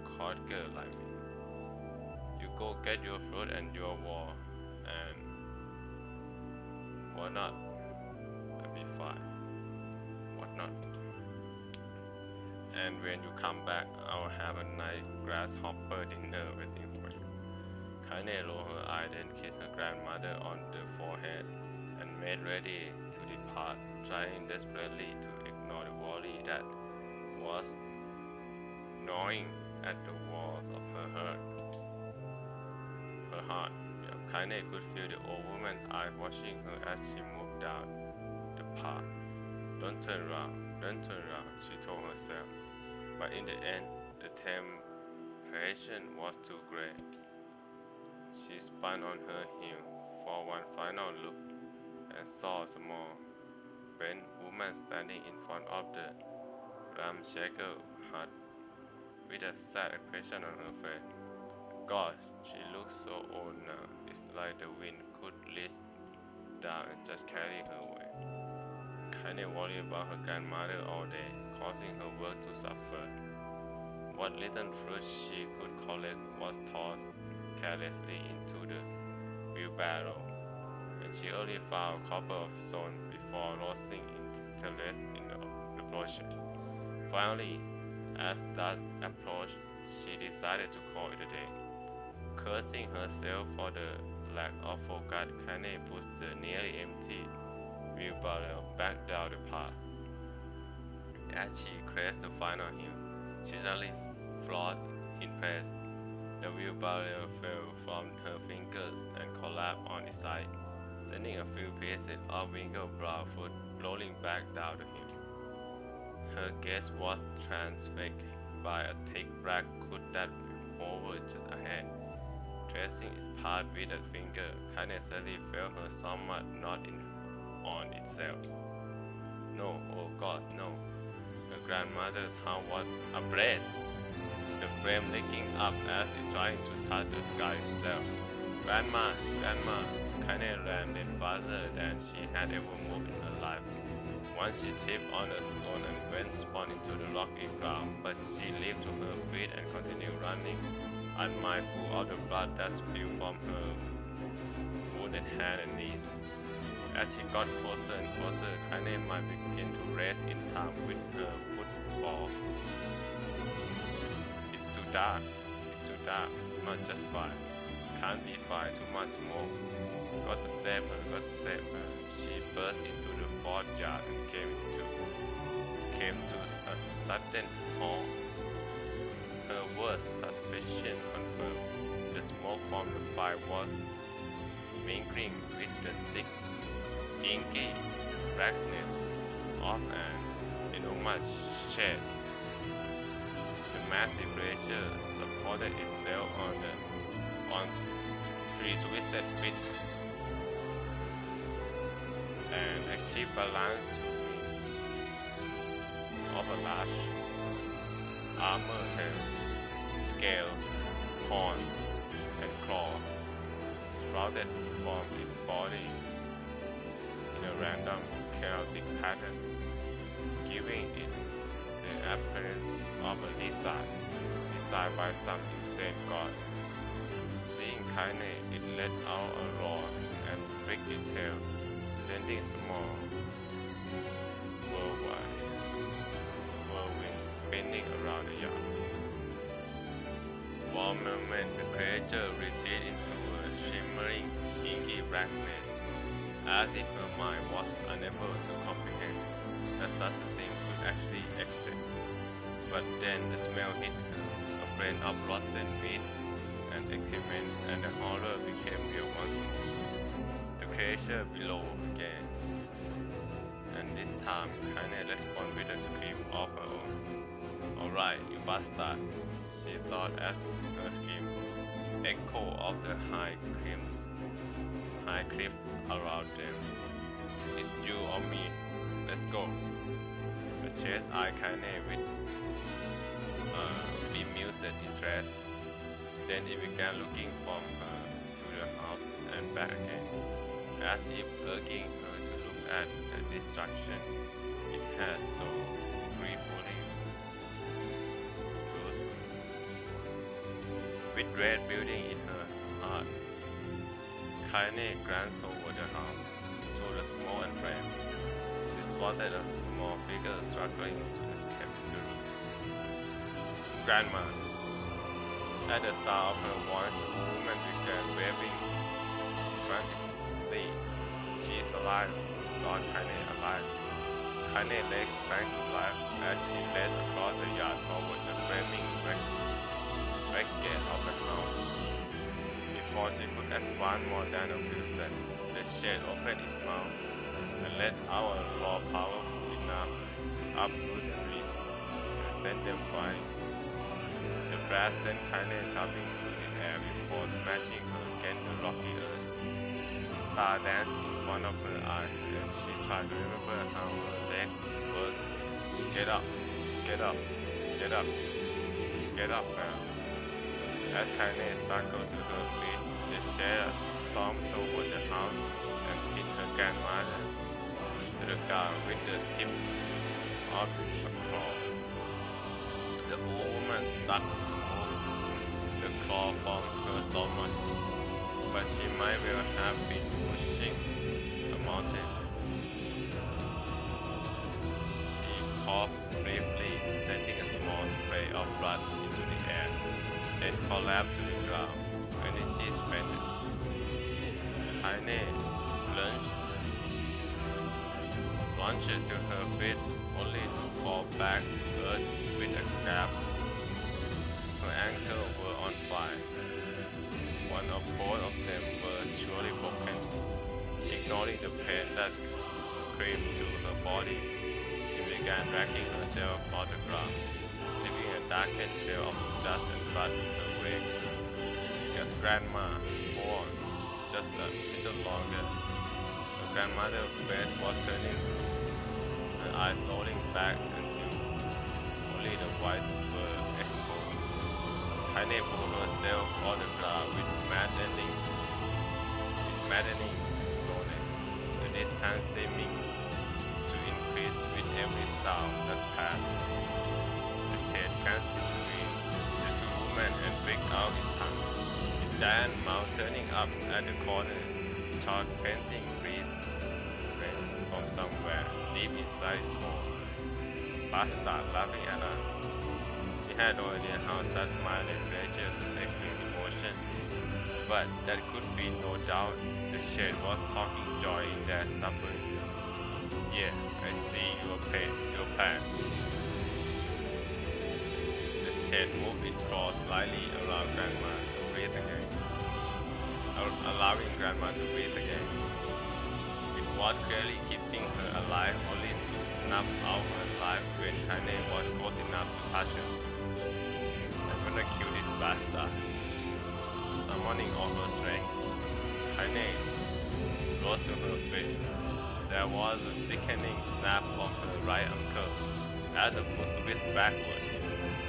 Speaker 1: cold girl like me. You go get your fruit and your wall, and what not? I'll be fine. What not? And when you come back, I'll have a nice grasshopper dinner waiting for you. Kaine rolled her eye, then kissed her grandmother on the forehead and made ready to depart, trying desperately to ignore the worry that was gnawing at the walls of her heart. Kaine could feel the old woman's eyes watching her as she moved down the path. Don't turn around, she told herself. But in the end, the temptation was too great. She spun on her heel for one final look and saw a small, bent woman standing in front of the ramshackle hut with a sad expression on her face. Gosh, she looks so old now. It's like the wind could reach down and just carry her away. Kinda worried about her grandmother all day, causing her work to suffer. What little fruit she could collect was tossed carelessly into the wheelbarrow, and she only found a couple of stones before losing interest in the project. Finally, as dusk approached, she decided to call it a day. Cursing herself for the lack of focus, Kaine pushed the nearly empty wheelbarrow back down the path. As she crested the final hill, she suddenly floored in place. The wheelbarrow fell from her fingers and collapsed on its side, sending a few pieces of wrinkled brown fruit rolling back down the hill. Her gaze was transfixed by a thick black hood that hovered just ahead. Tracing its path with a finger, Kaine suddenly felt her stomach knot in on itself. No, oh God, no. Her grandmother's heart was ablaze, the flame licking up as it tried to touch the sky itself. Grandma, Grandma, Kaine ran then farther than she had ever moved in her life. Once she tripped on a stone and went spun into the rocky ground, but she leaped to her feet and continued running, unmindful of the blood that spilled from her wounded hand and knees. As she got closer and closer, Kaine might begin to race in time with her footfall. It's too dark, not just fire. Can't be fire, too much smoke. Got to save her. She burst into the fort yard and came to a sudden halt. Her worst suspicion confirmed. The smoke from the fire was mingling with the thick, inky blackness of an enormous shed. The massive creature supported itself on three twisted feet and achieved balance means of a large armor tail, scale, horn, and claws sprouted from its body in a random chaotic pattern, giving it the appearance of a lizard designed by some insane god. Seeing Kaine, it let out a roar and flicked its tail, sending small whirlwind spinning around the yard. For a moment, the creature retreated into a shimmering, inky blackness, as if her mind was unable to comprehend that such a thing could actually exist. But then the smell hit her, a blend of rotten meat and excrement, and the horror became real once more. The creature below again, and this time Kaine responded with a scream of her own. "Alright, you bastard," she thought as her scream echoed of the high cliffs around them. "It's you or me. Let's go." The chase eyed Kaine with bemused interest. Then it began looking from her to the house and back again, as if urging her to look at the destruction it had so gleefully good. With dread building in her heart, Kaine glanced over the house to the small and flame. She spotted a small figure struggling to escape the roots. "Grandma." At the sound of her voice, the woman began waving frantically. "She's alive," thought Kaine. "Alive." Kaine's legs sprang to life as she led across the yard toward the flaming back gate of the house. Before she could advance more than a few steps, the shade opened its mouth and let out a roar powerful enough to uproot trees and send them flying. The blast sent Kaine jumping through the air before smashing her against the rocky earth. Star danced in front of her eyes, and she tried to remember how her legs worked. Get up, get up, get up, get up now. As Kaine struggled to her feet, the shadow stormed toward the house and pinned her grandmother to the ground with the tip of a claw. The old woman struggled to move the claw from her stomach, but she might well have been pushing a mountain. She coughed briefly, sending a small spray of blood into the air, then collapsed to the ground. Energy spent. Kaine lunged to her feet, only to fall back to earth with a collapse. Her ankles were on fire. One of both of them was surely broken. Ignoring the pain that screamed to her body, she began dragging herself off the ground, leaving a darkened trail of dust and blood in her wake. Grandma, hold on, just a little longer. Her grandmother's face was turning, her eyes rolling back until only the whites were exposed. Kaine pulled herself on the ground with maddening slowness, the distance seeming to increase with every sound that passed. The shade glanced between the two women and flicked out his tongue. His giant mouth turning up at the corner, chalk painting green from somewhere deep inside his core. Bart started laughing at us. She had no idea how such mindless creatures experience emotion, but there could be no doubt the shade was talking joy in their suffering. Yeah, I see your pain, your plan. The shade moved its claws slightly around Grandma to breathe again, allowing Grandma to breathe again. It was clearly keeping her alive, only to snap out her life when Kaine was close enough to touch her. I'm gonna kill this bastard. Summoning all her strength, Kaine rose to her feet. There was a sickening snap from her right ankle as the foot switched backward,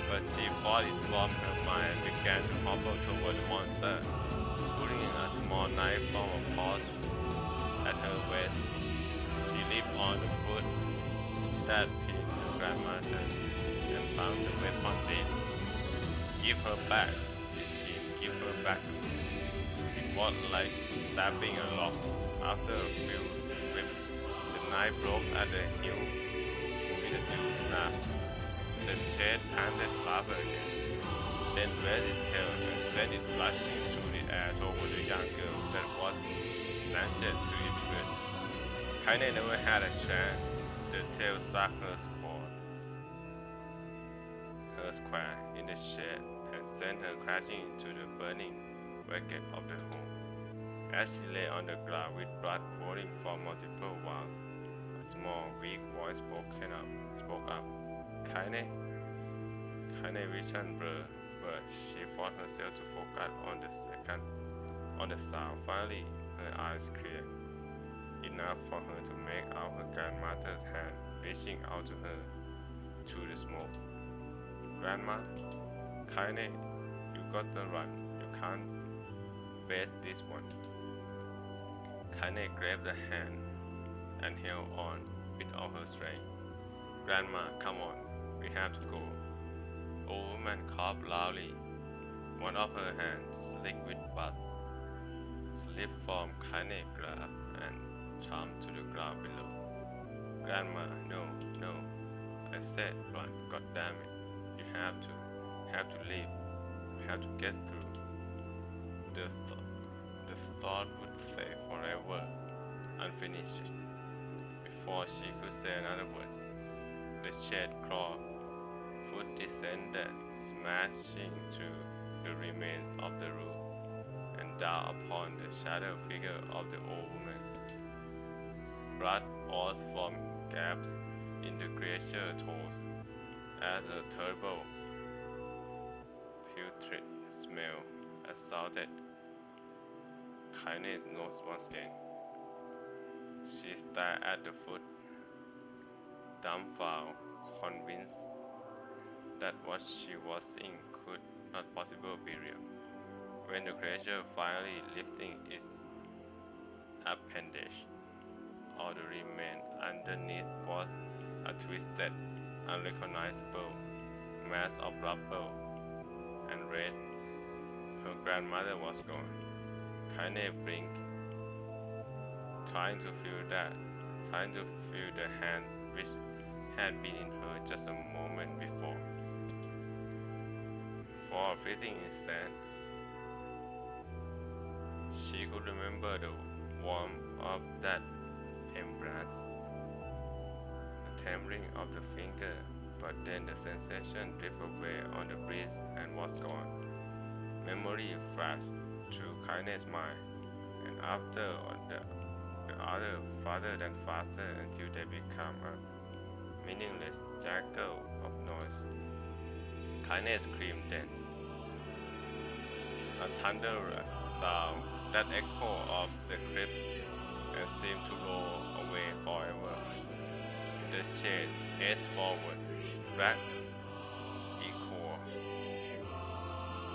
Speaker 1: but she fought it from her mind and began to hobble toward the monster, pulling a small knife from a pouch at her waist. She leaped on the foot that pinned her grandma's and found the weapon dead. Give her back, she screamed. Give her back to me. It was like stabbing a log. After a few swips, the knife broke at the hilt with a dull snap. The shade panted louder again, then raised its tail and sent it flashing through the air toward the young girl that was lashed to its foot. Kaine never had a chance. The tail struck her square in the shade and sent her crashing into the burning wreckage of the home. As she lay on the ground with blood pouring from multiple wounds, a small, weak voice spoke up. Kaine? Kaine vision blurred, but she forced herself to focus on the sound. Finally, her eyes cleared, enough for her to make out her grandmother's hand reaching out to her through the smoke. Grandma, Kaine, you got to run. You can't face this one. Kaine grabbed the hand and held on with all her strength. Grandma, come on, we have to go. Old woman coughed loudly. One of her hands, slick with blood, slipped from Kaine's grasp and jumped to the ground below. Grandma, no. I said run, God damn it. You have to leave. You have to get through. The thought would say forever, unfinished. Before she could say another word, the shade claw foot descended, smashing through the remains of the roof and down upon the shadow figure of the old woman. Blood oozed from gaps in the creature's toes as a terrible, putrid smell assaulted Kaine's nose once again. She stared at the foot, dumbfounded, convinced that what she was seeing could not possibly be real. When the creature finally lifting its appendage, all the remained underneath was a twisted, unrecognizable mass of rubble and red. Her grandmother was gone. Kaine blinked, trying to feel the hand which had been in her just a moment before. For a fleeting instant, she could remember the warmth of that embrace, the trembling of the finger, but then the sensation drifted away on the breeze and was gone. Memory flashed through Kaine's mind, and after the other farther and faster until they become a meaningless jackal of noise. Kaine screamed then. A thunderous sound that echoed off the crypt and seemed to roll away forever. The shade edged forward, rat equal,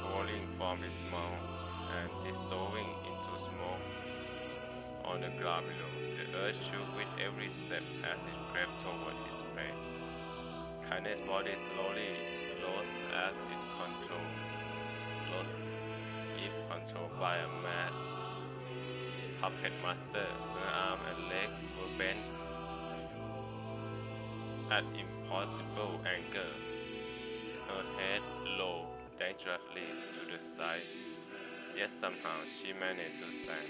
Speaker 1: pouring from his mouth and dissolving into smoke on the ground below. The earth shook with every step as it crept toward its prey. Kaine's body slowly lost as it lost if controlled by a mad puppet master. Her arm and leg were bent at impossible angle. Her head low dangerously to the side, yet somehow she managed to stand.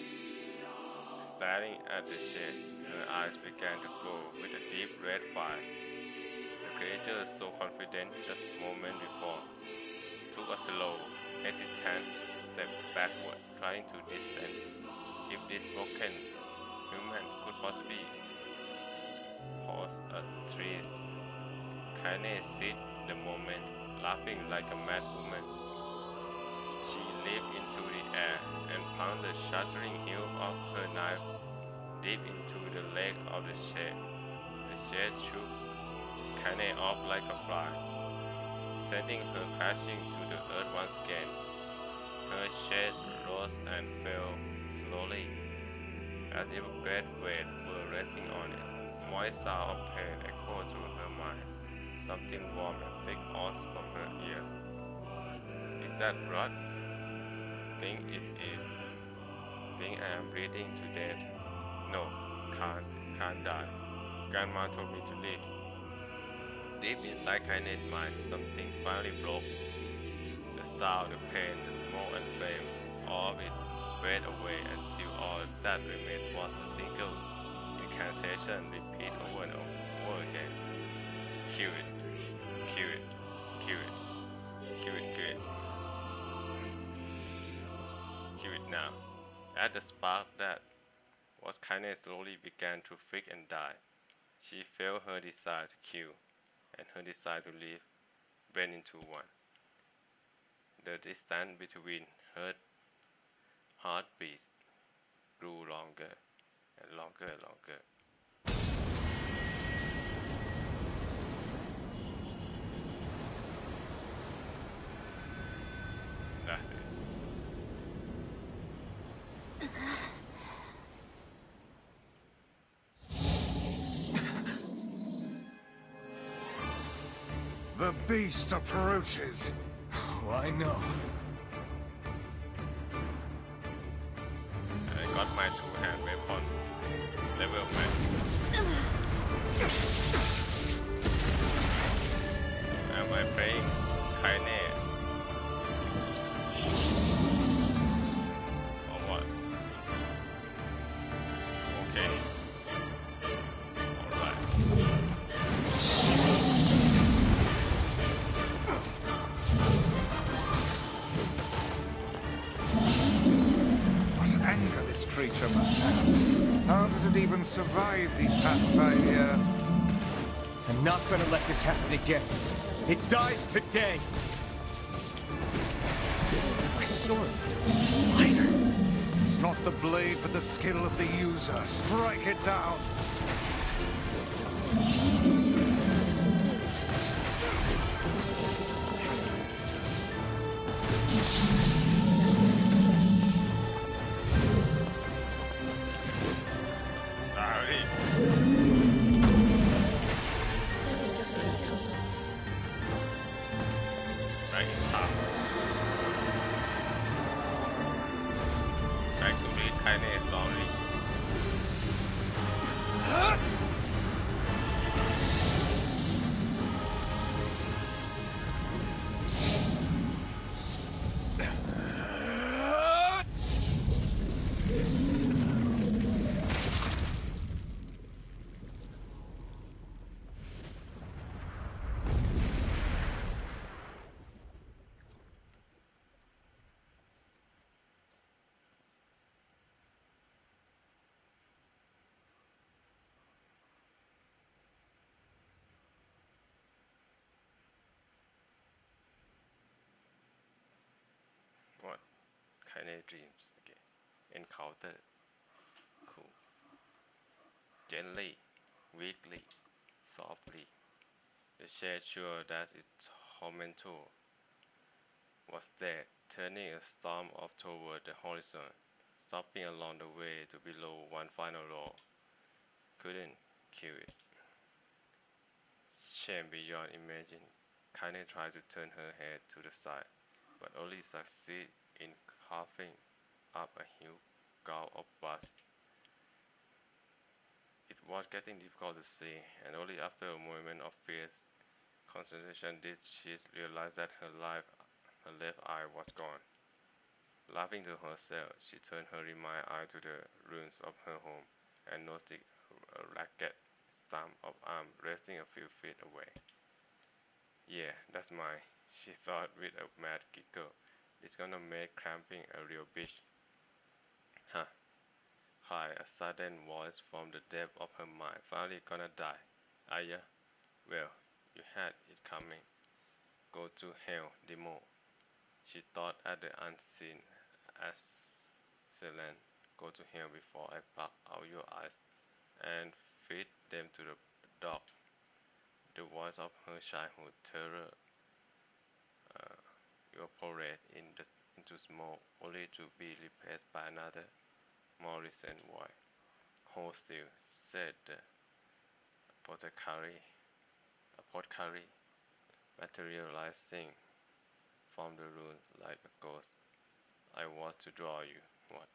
Speaker 1: Staring at the shade, her eyes began to glow with a deep red fire. The creature, so confident just a moment before, took a slow, hesitant step backward, trying to descend. If this broken human could possibly pose a threat, Kaine seized the moment, laughing like a mad woman. She leaped into the air and plunged the shattering hilt of her knife deep into the leg of the shade. The shade shook Kaine off like a fly, sending her crashing to the earth once again. Her shade rose and fell slowly, as if a great weight were resting on it. Moist sound of pain echoed through her mind. Something warm and thick oozed from her ears. Is that blood? Think it is. Think I am bleeding to death. No, can't die. Grandma told me to live. Deep inside Kaine's mind, something finally broke. The sound, the pain, the smoke and flame, all of it faded away until all that remained was a single incantation repeated over and over again. Kill it, kill it, kill it, kill it, kill it. Kill it now. At the spark that was Kaine slowly began to flick and die. She felt her desire to kill and her desire to live blend into one. The distance between her heartbeats grew longer and longer and longer. That's it.
Speaker 4: The beast approaches.
Speaker 5: Oh, I know.
Speaker 1: I got my two-hand weapon level max. So am I playing Kaine? Or what? Okay. Alright.
Speaker 4: What anger this creature must have. How did it even survive these past 5 years?
Speaker 5: I'm not gonna let this happen again. It dies today. My sword fits lighter.
Speaker 4: It's not the blade, but the skill of the user. Strike it down.
Speaker 1: Back to read Kaine's story. What? Kaine dreams again. Encounter. Cool. gently, weakly, softly. The shade sure that its tormentor was there, turning a storm off toward the horizon, stopping along the way to below one final roll. Couldn't kill it. Shame beyond imagine. Kaine tried to turn her head to the side, but only succeeded in coughing up a huge gulp of blood. It was getting difficult to see, and only after a moment of fierce concentration did she realize that her left eye was gone. Laughing to herself, she turned her remind eye to the ruins of her home and noticed a ragged stump of arm resting a few feet away. Yeah, that's mine, she thought with a mad giggle. It's gonna make cramping a real bitch. Huh, cried a sudden voice from the depth of her mind. Finally gonna die, are ya? Well, you had it coming. Go to hell, Demo. She thought at the unseen assailant. Go to hell before I pluck out your eyes and feed them to the dog. The voice of her childhood terror evaporated into smoke, only to be replaced by another, more recent voice. Hold still, said the apothecary, materializing from the room like a ghost. I want to draw you. What?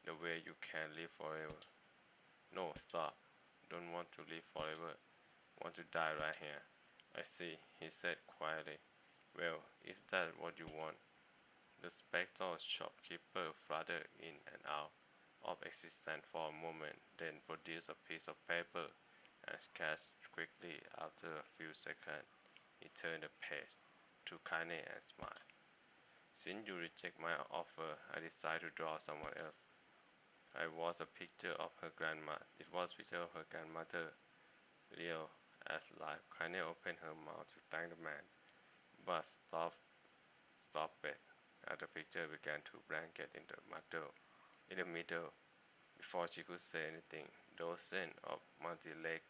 Speaker 1: The way you can live forever. No, stop. Don't want to live forever. Want to die right here. I see, he said quietly. Well, if that's what you want. The spectral shopkeeper fluttered in and out of existence for a moment, then produced a piece of paper and sketched quickly. After a few seconds, he turned the page to Kaine and smiled. Since you reject my offer, I decided to draw someone else. It was a picture of her grandma. It was a picture of her grandmother, real as life. Kaine opened her mouth to thank the man, but stopped it as the picture began to blanket in the middle. Before she could say anything, dozens of multi-legged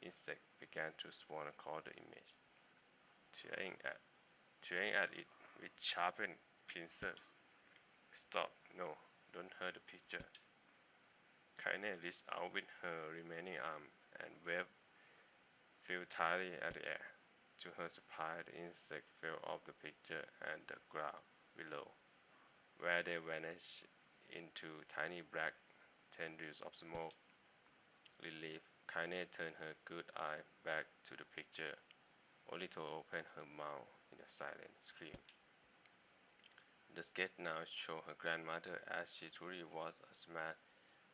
Speaker 1: insects began to swarm across the image, tearing at it with sharpened pincers. Stop! No, don't hurt the picture. Kaine reached out with her remaining arm and waved futilely at the air. To her surprise, the insect fell off the picture and the ground below, where they vanished into tiny black tendrils of smoke. Relief, Kaine turned her good eye back to the picture, only to open her mouth in a silent scream. The sketch now showed her grandmother as she truly was, a small,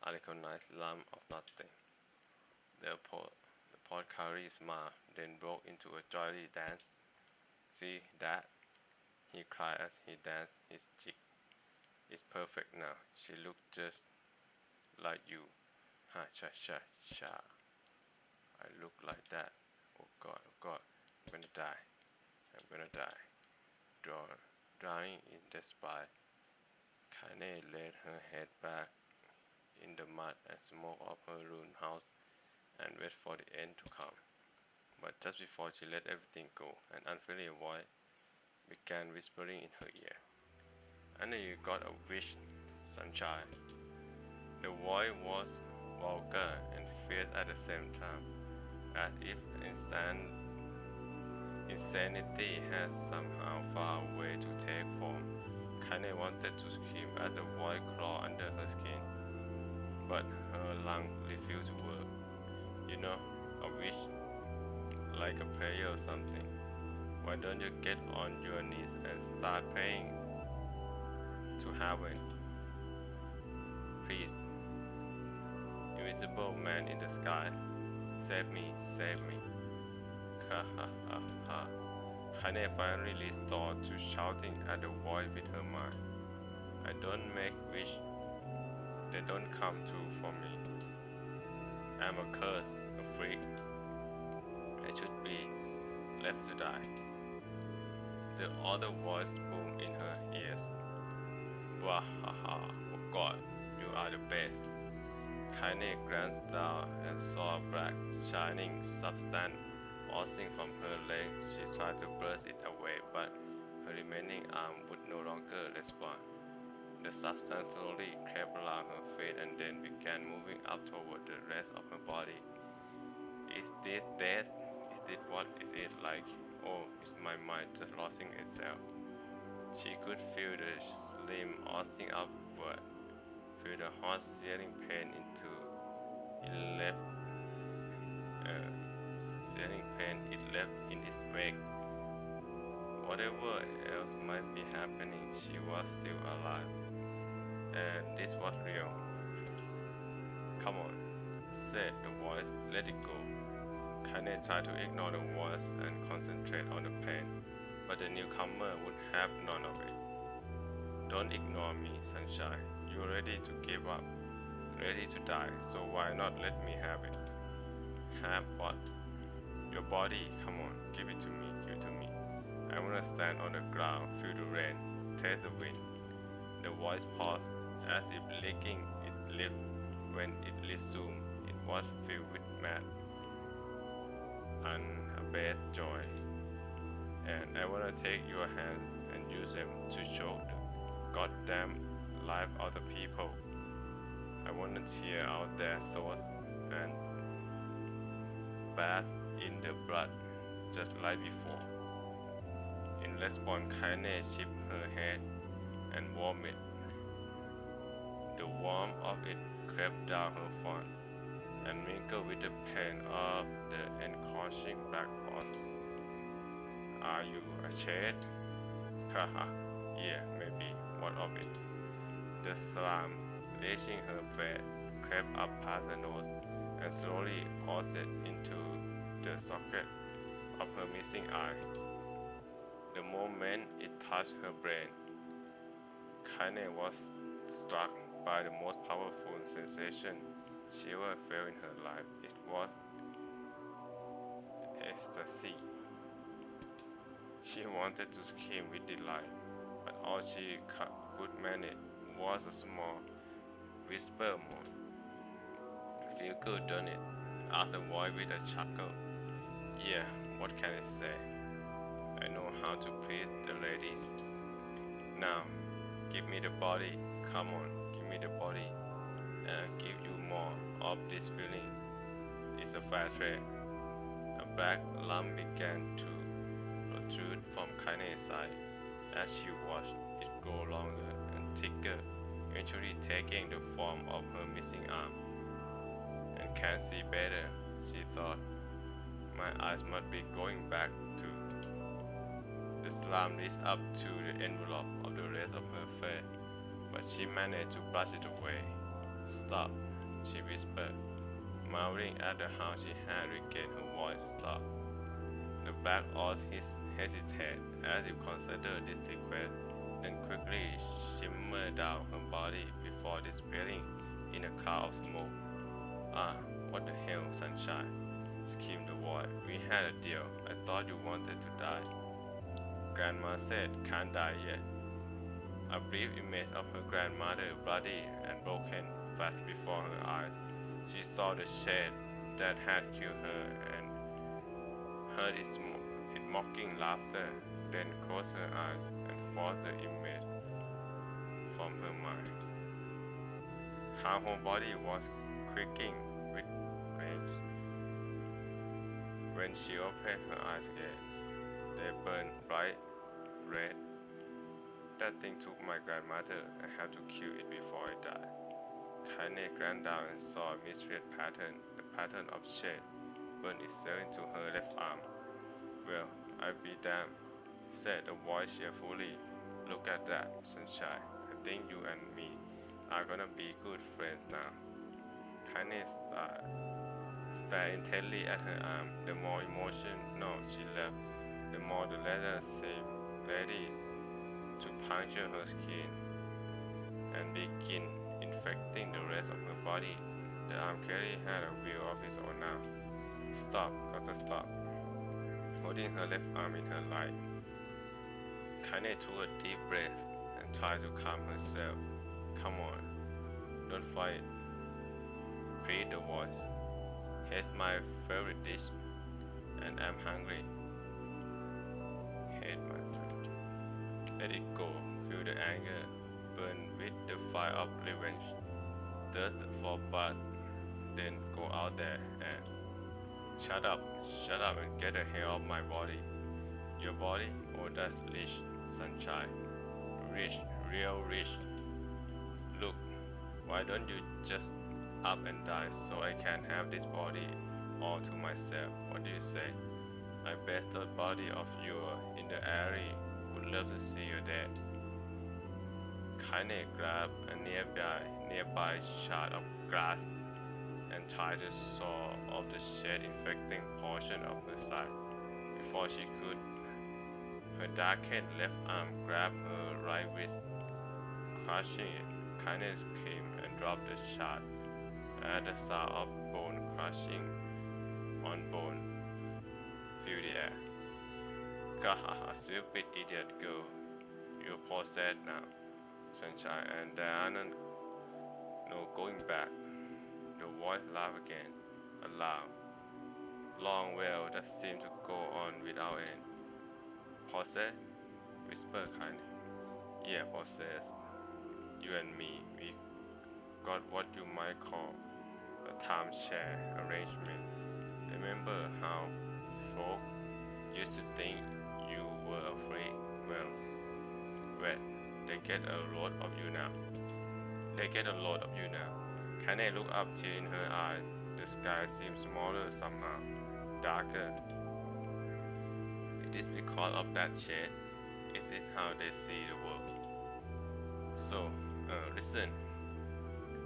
Speaker 1: unrecognized lump of nothing. The apothecary smiled, then broke into a jolly dance. See that? He cried as he danced his cheek. It's perfect now. She looked just like you. Ha cha cha cha. I look like that. Oh God, I'm gonna die. I'm gonna die. Drying in despair, Kaine laid her head back in the mud and smoke of her ruined house and waited for the end to come. But just before she let everything go, an unfamiliar voice began whispering in her ear. I know you got a wish, sunshine. The voice was vulgar and fierce at the same time, as if insanity had somehow found a way to take form. Kaine wanted to scream as the voice clawed under her skin, but her lungs refused to work. You know, a wish, like a prayer or something. Why don't you get on your knees and start praying to heaven? Please, invisible man in the sky, save me, save me. Ha ha ha ha. Kaine finally restored to shouting at the voice with her mind. I don't make wish, they don't come true for me. I'm a curse, a freak. I should be left to die. The other voice boomed in her ears. Wahaha, oh God, you are the best. Kaine glanced down and saw a black, shining substance oozing from her leg. She tried to brush it away, but her remaining arm would no longer respond. The substance slowly crept along her face and then began moving up toward the rest of her body. Is this death? Is this what is it like? Oh, is my mind just losing itself? She could feel the slim oozing upward, feel the hot searing pain into it left, in its wake. Whatever else might be happening, she was still alive, and this was real. Come on, said the voice. Let it go. Kaine tried to ignore the voice and concentrate on the pain, but the newcomer would have none of it. Don't ignore me, sunshine. You're ready to give up, ready to die, so why not let me have it? Have what? Your body. Come on, give it to me, give it to me. I wanna stand on the ground, feel the rain, taste the wind. The voice paused, as if licking its lips. When it resumed, it was filled with mad, unabated joy. And I wanna take your hands and use them to choke the goddamn life out of people. I wanna tear out their thoughts and bath in the blood, just like before. In response, Kaine shifted her head and warmed it. The warmth of it crept down her front and mingled with the pain of the encroaching black horse. Are you ashamed? Haha, yeah, maybe. What of it? The slime reaching her face crept up past her nose and slowly oozed into the socket of her missing eye. The moment it touched her brain, Kaine was struck by the most powerful sensation she ever felt in her life. It was ecstasy. She wanted to scream with delight, but all she could manage was a small whisper moan. Feel good, don't it? Asked the voice with a chuckle. Yeah, what can I say? I know how to please the ladies. Now, give me the body. Come on, give me the body. And I'll give you more of this feeling. It's a fair trade. A black lump began to protrude from Kaine's side as she watched it grow longer and thicker, eventually taking the form of her missing arm. And can't see better, she thought. My eyes must be going back to. The slime reached up to the envelope of the rest of her face, but she managed to brush it away. Stop, she whispered, marveling at how she had regained her voice. Stop. The black horse hesitated as if considered this request, then quickly shimmered down her body before disappearing in a cloud of smoke. Ah, what the hell, sunshine? Screamed the boy. We had a deal. I thought you wanted to die. Grandma said, can't die yet. A brief image of her grandmother, bloody and broken, flashed before her eyes. She saw the shade that had killed her and heard its mocking laughter, then closed her eyes and forced the image from her mind. Her whole body was quaking with rage. When she opened her eyes again, they burned bright red. That thing took my grandmother. I had to kill it before I died. Kaine glanced down and saw a mysterious pattern. The pattern of shade burned itself into her left arm. Well, I'll be damned, said the voice cheerfully. Look at that, sunshine. I think you and me are gonna be good friends now. Kaine stared intently at her arm. The more emotional she left, the more the letter seemed ready to puncture her skin and begin infecting the rest of her body. The arm clearly had a will of its own now. Stop, gotta stop. Holding her left arm in her light, Kaine took a deep breath and tried to calm herself. Come on, don't fight. Repeat the voice. Here's my favorite dish, and I'm hungry. Hate my friend. Let it go. Feel the anger. Burn with the fire of revenge. Thirst for blood. Then go out there and shut up and get the hell off my body. Your body? Oh, that's rich, sunshine. Rich, real rich. Look, why don't you just up and die so I can have this body all to myself? What do you say? I bet the body of you in the area would love to see you dead. Kaine grabbed a nearby shard of glass and tried to saw off the shed-infecting portion of her side. Before she could, her darkened left arm grabbed her right wrist, crushing it. Kaine screamed and dropped the shard. At the sound of bone crushing on bone, filled the air. Gahaha, stupid idiot girl. You're possessed now, sunshine, and there are no going back. The voice laughed again, aloud. Long wail that seemed to go on without end. Possessed? Whispered Kaine. Yeah, possessed. You and me, we got what you might call a timeshare arrangement. Remember how folk used to think you were afraid? Well, they get a load of you now. Kaine looked up, tear in her eyes. The sky seemed smaller somehow, darker. It is because of that shade. Is it how they see the world? So, listen,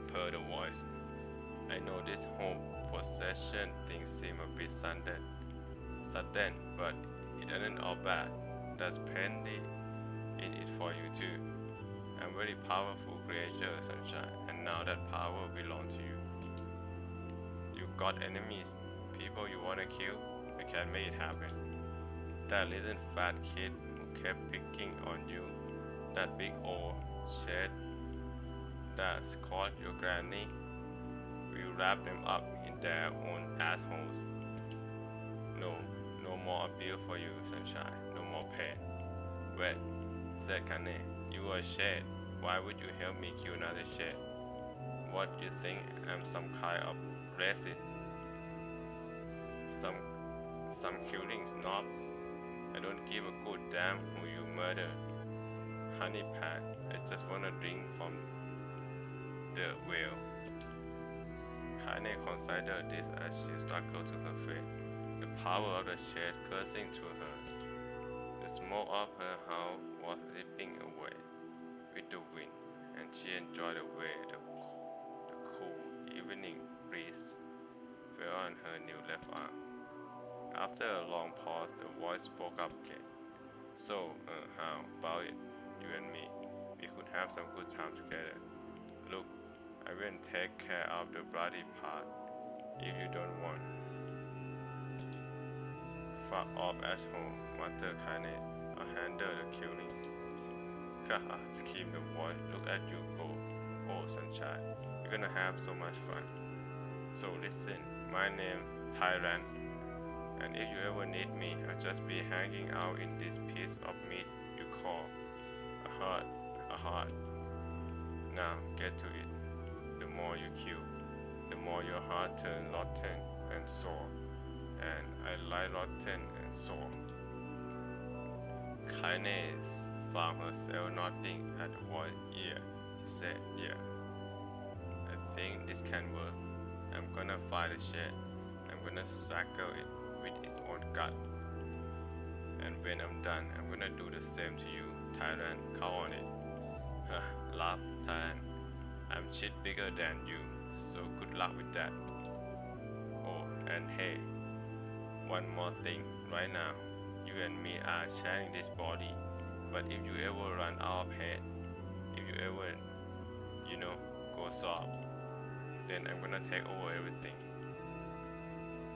Speaker 1: per the voice. I know this whole possession thing seems a bit sudden, but it isn't all bad. There's plenty in it for you too. I'm very powerful creature, sunshine, and now that power belongs to you. You got enemies, people you wanna kill. I can make it happen. That little fat kid who kept picking on you, that big old shed that scored your granny. We'll wrap them up in their own assholes. No more abuse for you, sunshine. No more pain. Wait, said Kaine. You are a shed. Why would you help me kill another shed? What you think? I'm some kind of racist? Some killing snob? I don't give a good damn who you murder. Honey Pat, I just wanna drink from the well. Kaine considered this as she struggled to her feet. The power of the shed cursing to her. The smoke of her house was slipping away with the wind, and she enjoyed the way the cool evening breeze fell on her new left arm. After a long pause, the voice spoke up again. So, how about it, you and me? We could have some good time together. Look, I will take care of the bloody part if you don't want. Fuck off at home, muttered Kaine. I'll handle the killing. Haha, screamed the boy. Look at you go. Oh, sunshine. We're gonna have so much fun. So listen, my name Tyrant, and if you ever need me, I'll just be hanging out in this piece of meat you call a heart. Now get to it. The more you kill, the more your heart turns rotten and sore, and I like rotten and sore. Kaine found herself nodding at the boy's ear. She said, yeah, I think this can work. I'm gonna find the shed. I'm gonna strangle it with its own gut. And when I'm done, I'm gonna do the same to you, Tyrant. Count on it. Laugh, Tyrant. I'm shit bigger than you, so good luck with that. Oh, and hey, one more thing. Right now, you and me are sharing this body, but if you ever run out of head, if you ever, go soft, then I'm gonna take over everything.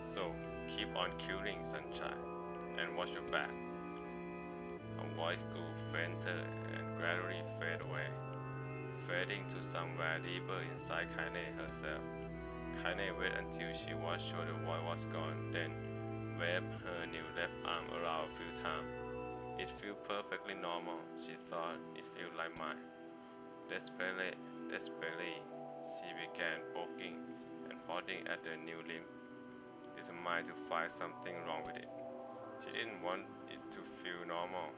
Speaker 1: So, keep on killing, sunshine, and watch your back. Her voice grew fainter and gradually faded away, fading to somewhere deeper inside Kaine herself. Kaine waited until she was sure the boy was gone, then waved her new left arm around a few times. It feels perfectly normal, she thought. It feels like mine. Desperately, she began poking and prodding at the new limb, determined to find something wrong with it. She didn't want it to feel normal.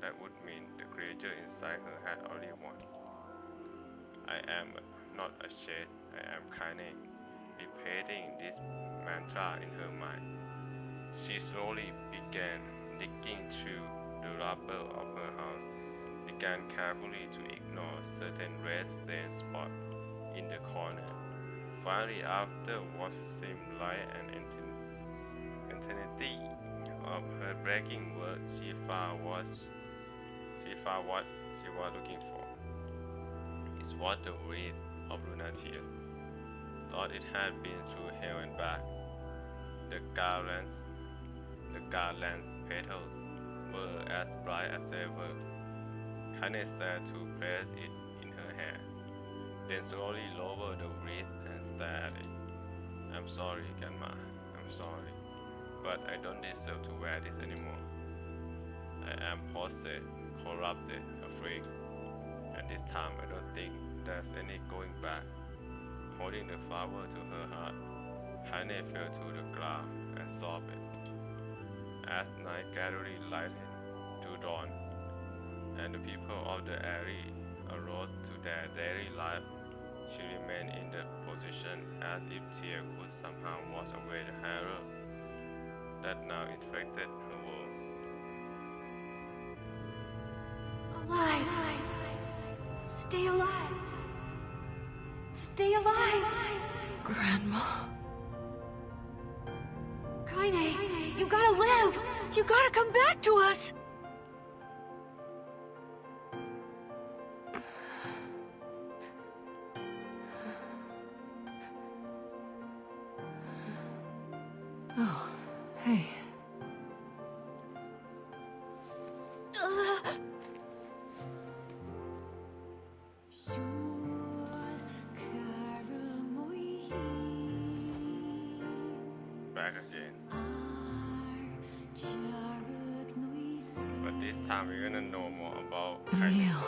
Speaker 1: That would mean the creature inside her had already won. I am not ashamed, I am Kaine, repeating this mantra in her mind. She slowly began digging through the rubble of her house, began carefully to ignore certain red stain spots in the corner. Finally, after what seemed like an eternity of her breaking work, she found what she was looking for. It was the wreath of lunar-tears. Thought it had been through hell and back. The garland petals were as bright as ever. Kaine started to press it in her hair, then slowly lowered the wreath and stared at it. I'm sorry, Grandma. I'm sorry, but I don't deserve to wear this anymore. I am possessed, corrupted, a freak. At this time, I don't think there's any going back. Holding the flower to her heart, Kaine fell to the ground and sobbed. As night gradually lightened to dawn, and the people of the area arose to their daily life, she remained in that position as if tears could somehow wash away the horror that now infected her world.
Speaker 3: Alive! Stay alive! Stay alive!
Speaker 6: Grandma.
Speaker 3: Kaine, you gotta live! You gotta come back to us!
Speaker 6: Oh, hey.
Speaker 1: Back again. But this time we're gonna know more about Kaine.
Speaker 6: Emil,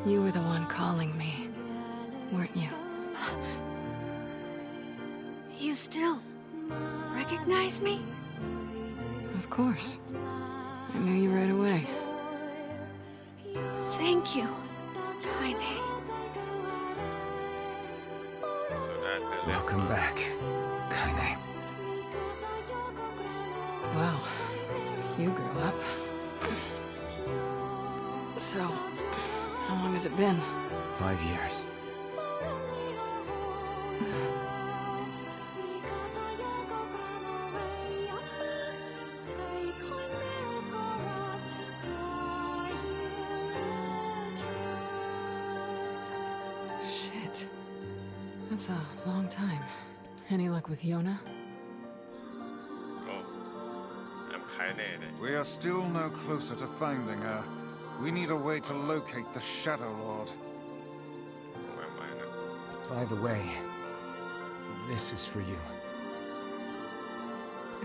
Speaker 6: you were the one calling me, weren't you?
Speaker 3: You still recognize me?
Speaker 6: Of course. I knew you right away.
Speaker 3: Thank you, Kaine.
Speaker 1: So that the
Speaker 5: Welcome back, Kaine.
Speaker 6: Wow, you grew up. So, how long has it been?
Speaker 5: 5 years.
Speaker 6: Shit. That's a long time. Any luck with Yona?
Speaker 1: Oh, I'm Kaine.
Speaker 4: We are still no closer to finding her. We need a way to locate the Shadow Lord.
Speaker 1: Who am I now?
Speaker 5: By the way, this is for you.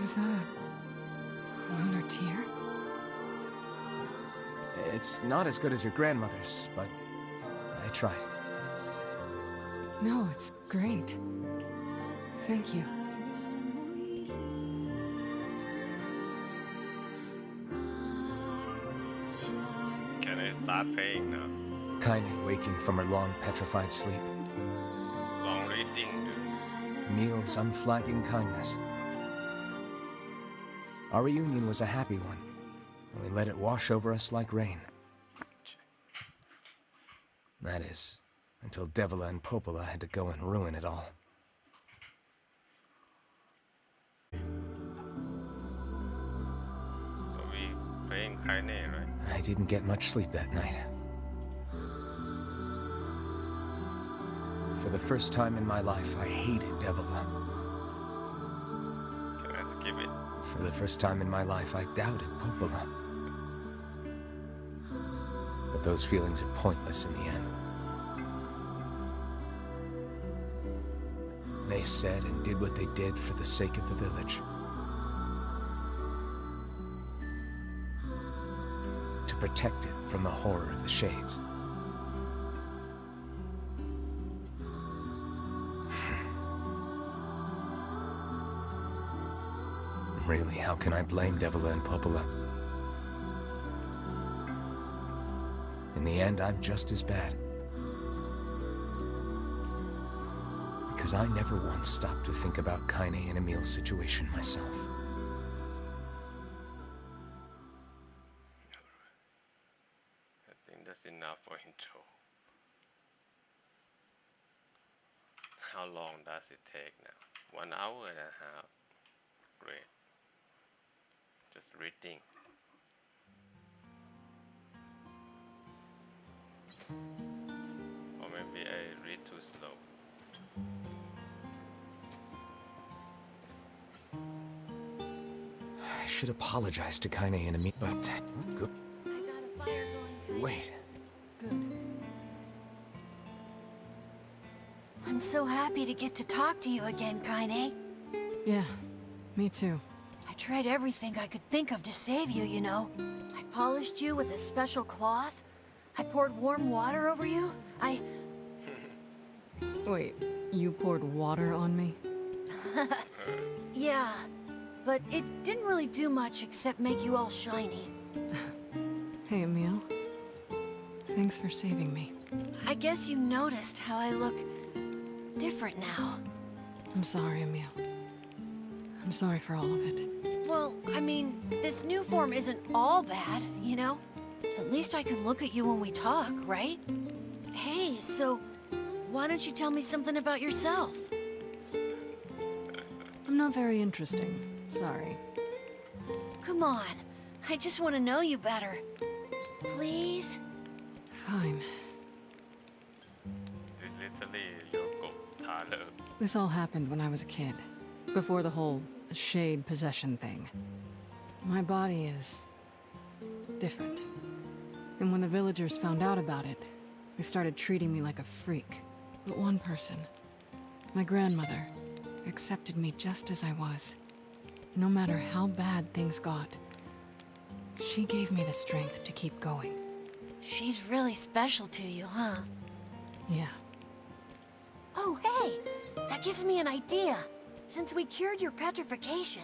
Speaker 6: Is that a lunar tear?
Speaker 5: It's not as good as your grandmother's, but I tried.
Speaker 6: No, it's great. Thank you.
Speaker 1: Can I start paying now?
Speaker 5: Kaine waking from her long petrified sleep.
Speaker 1: Long reading.
Speaker 5: Emil's unflagging kindness. Our reunion was a happy one, and we let it wash over us like rain. That is, until Devila and Popola had to go and ruin it all.
Speaker 1: So we playing Kaine, right?
Speaker 5: I didn't get much sleep that night. For the first time in my life, I hated Devila.
Speaker 1: Can I skip it?
Speaker 5: For the first time in my life, I doubted Popola. But those feelings are pointless in the end. They said and did what they did for the sake of the village. To protect it from the horror of the Shades. Really, how can I blame Devila and Popola? In the end, I'm just as bad. Because I never once stopped to think about Kaine and Emil's situation myself.
Speaker 1: I think that's enough for intro. How long does it take now? 1 hour and a half. Great. Just reading. Or maybe I read too slow.
Speaker 5: I should apologize to Kaine and Emil, but... Good.
Speaker 3: I got a fire going.
Speaker 5: Wait.
Speaker 6: Good.
Speaker 3: I'm so happy to get to talk to you again, Kaine.
Speaker 6: Yeah, me too.
Speaker 3: I tried everything I could think of to save you, you know. I polished you with a special cloth. I poured warm water over you.
Speaker 6: Wait, you poured water on me?
Speaker 3: Yeah, but it didn't really do much except make you all shiny.
Speaker 6: Hey, Emil. Thanks for saving me.
Speaker 3: I guess you noticed how I look different now.
Speaker 6: I'm sorry, Emil. I'm sorry for all of it.
Speaker 3: Well, I mean, this new form isn't all bad, you know? At least I can look at you when we talk, right? Hey, so why don't you tell me something about yourself?
Speaker 6: I'm not very interesting. Sorry.
Speaker 3: Come on, I just want to know you better. Please?
Speaker 6: Fine.
Speaker 1: This literally your goal, Tyler.
Speaker 6: This all happened when I was a kid. Before the whole shade possession thing. My body is... different. And when the villagers found out about it, they started treating me like a freak. But one person, my grandmother, accepted me just as I was. No matter how bad things got, she gave me the strength to keep going.
Speaker 3: She's really special to you, huh?
Speaker 6: Yeah.
Speaker 3: Oh, hey! That gives me an idea. Since we cured your petrification,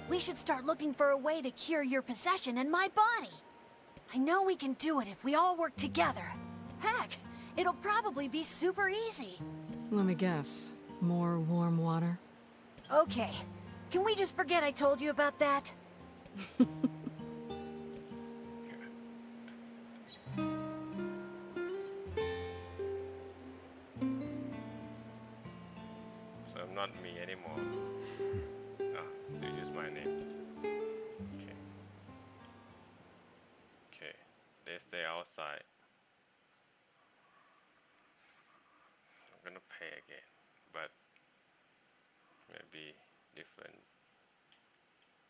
Speaker 3: we should start looking for a way to cure your possession in my body. I know we can do it if we all work together. Heck, it'll probably be super easy.
Speaker 6: Let me guess. More warm water?
Speaker 3: Okay, can we just forget I told you about that?
Speaker 1: So I'm not me anymore. Still use my name. Okay. Okay. They stay outside. I'm gonna pay again, but maybe different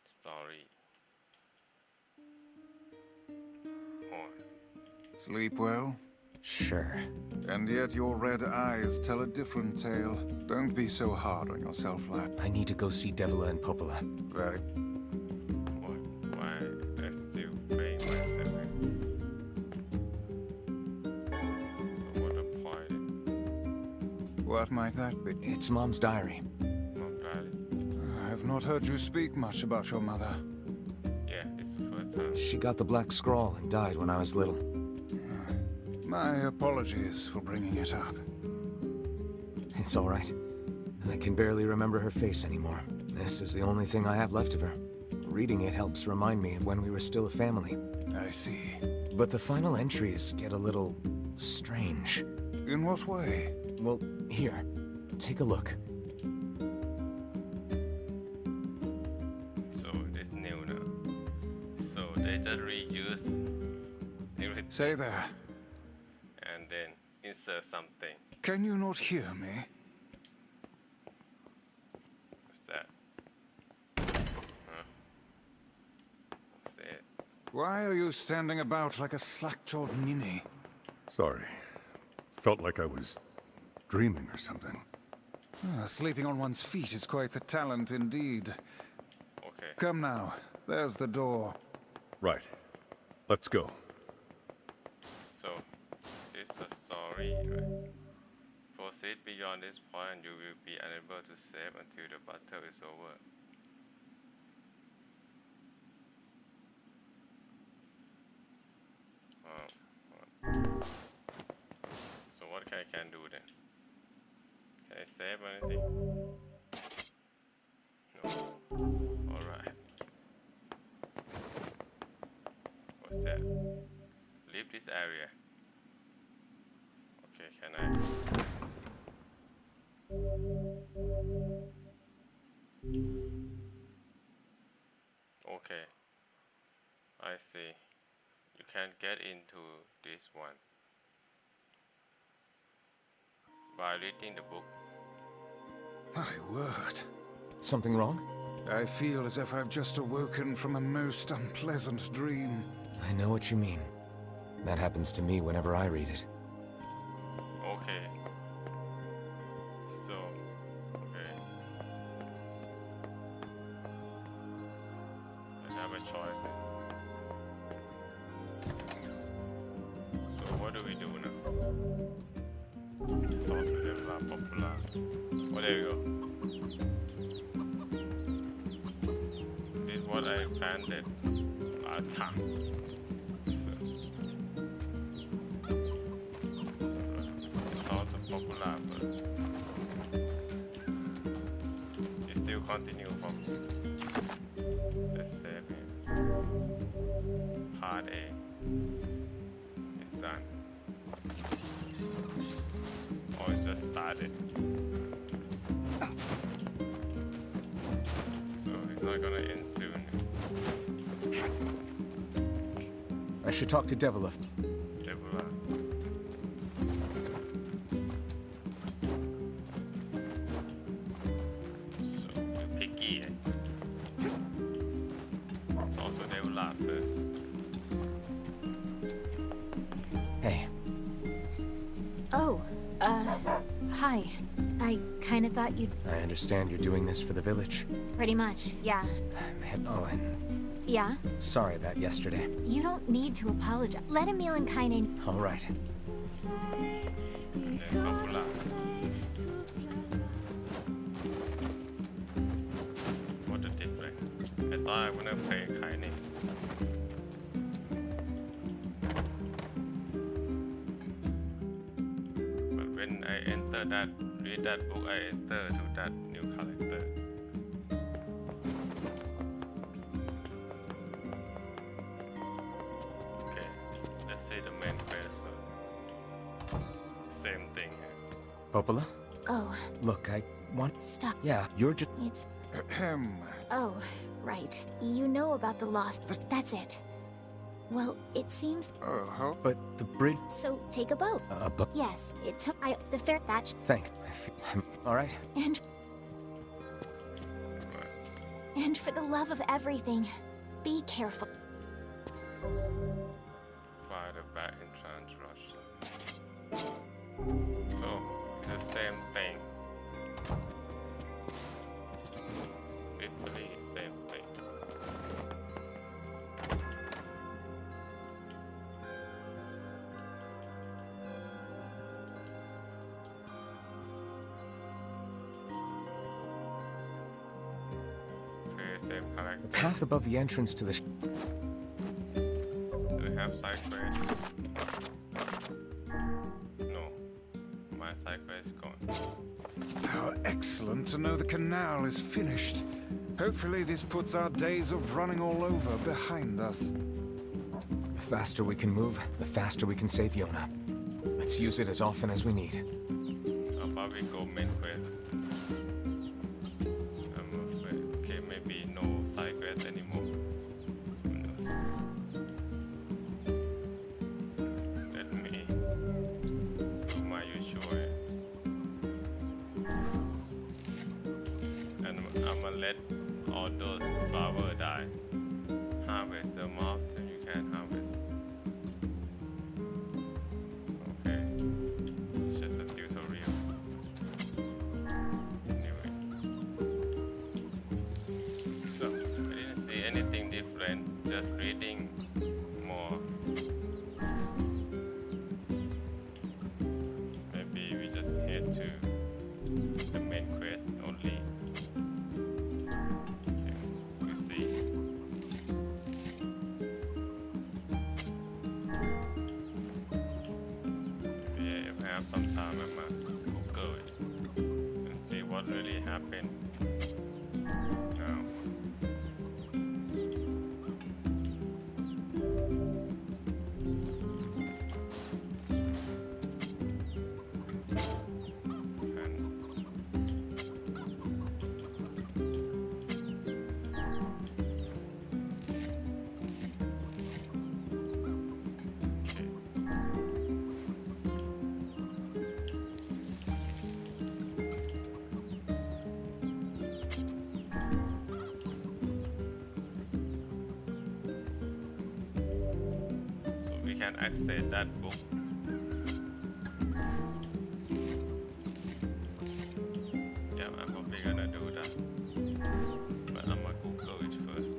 Speaker 1: story. Or
Speaker 4: Sleep well?
Speaker 5: Sure.
Speaker 4: And yet your red eyes tell a different tale. Don't be so hard on yourself, lad.
Speaker 5: I need to go see Devila and Popola.
Speaker 4: Very.
Speaker 1: what? Why I still paying myself? So what the point?
Speaker 4: What might that be?
Speaker 5: It's Mom's diary.
Speaker 1: Not bad.
Speaker 4: I have not heard you speak much about your mother.
Speaker 1: Yeah, it's the first time.
Speaker 5: She got the black scrawl and died when I was little.
Speaker 4: My apologies for bringing it up.
Speaker 5: It's all right. I can barely remember her face anymore. This is the only thing I have left of her. Reading it helps remind me of when we were still a family.
Speaker 4: I see.
Speaker 5: But the final entries get a little... strange.
Speaker 4: In what way?
Speaker 5: Well, here. Take a look.
Speaker 1: So it's new now. So they just reuse everything
Speaker 4: Say there.
Speaker 1: and then insert something.
Speaker 4: Can you not hear me?
Speaker 1: What's that? Huh? What's that?
Speaker 4: Why are you standing about like a slack-jawed ninny?
Speaker 7: Sorry. Felt like I was dreaming or something.
Speaker 4: Sleeping on one's feet is quite the talent indeed.
Speaker 1: Okay.
Speaker 4: Come now, there's the door.
Speaker 7: Right. Let's go.
Speaker 1: So, this is a story, right? Proceed beyond this point and you will be unable to save until the battle is over. So what I can do then? Can I save anything? No. Alright. What's that? Leave this area. Okay, can I? Okay. I see. You can't get into this one by reading the book.
Speaker 4: My word.
Speaker 5: Something wrong?
Speaker 4: I feel as if I've just awoken from a most unpleasant dream.
Speaker 5: I know what you mean. That happens to me whenever I read it.
Speaker 1: Okay. So, okay. I have a choice then. So what do we do now? Talk to them about popular. Oh, there we go. This is what I planted last time. So, talk to popular first. It still continue from let's save it. Part A is done. Or it's just started. So it's not gonna end soon.
Speaker 5: I should talk to Devilov.
Speaker 1: Deborah. So you're picky, eh? It's also Deborah first.
Speaker 5: Hey,
Speaker 2: Oh, hi. I kinda thought you'd...
Speaker 5: I understand you're doing this for the village.
Speaker 2: Pretty much, yeah.
Speaker 5: Oh, and
Speaker 2: Yeah?
Speaker 5: sorry about yesterday.
Speaker 2: You don't need to apologize. Let Emil and Kaine...
Speaker 5: All right.
Speaker 1: And then popular. What a difference. I thought I wanna play Kaine. But when I enter that, read that book, I enter to that new character. Okay, let's see the main quest first. Same thing.
Speaker 5: Popola?
Speaker 2: Oh,
Speaker 5: Look, I want...
Speaker 2: stop.
Speaker 5: Yeah, you're just...
Speaker 2: It's...
Speaker 4: Ahem.
Speaker 2: Oh, right. You know about the lost... That's it. Well, it seems...
Speaker 4: Oh,
Speaker 5: But the bridge...
Speaker 2: So, take a boat.
Speaker 5: But
Speaker 2: Yes, it took... the fair batch...
Speaker 5: thanks. All right.
Speaker 2: And... And for the love of everything, be careful.
Speaker 1: Find the back entrance Russia. So, it's the same thing. Literally same thing. Play same
Speaker 5: The
Speaker 1: character.
Speaker 5: path above the entrance to the...
Speaker 1: Do we have side quest? No. My side quest is gone.
Speaker 4: how excellent to know the canal is finished. Hopefully this puts our days of running all over behind us.
Speaker 5: The faster we can move, the faster we can save Yona. Let's use it as often as we need.
Speaker 1: I'll probably go main quest. I'm afraid. Okay, maybe no side quest anymore. Who knows? Let me do my usual. And I'm gonna let all those flowers die. Harvest them up till you can harvest. Okay. It's just a tutorial. to the main quest only. Okay, we'll see. Maybe if I have some time, I'm gonna Google it and see what really happened now. So we can access that book. Yeah, I'm probably gonna do that, but I'm gonna Google it first.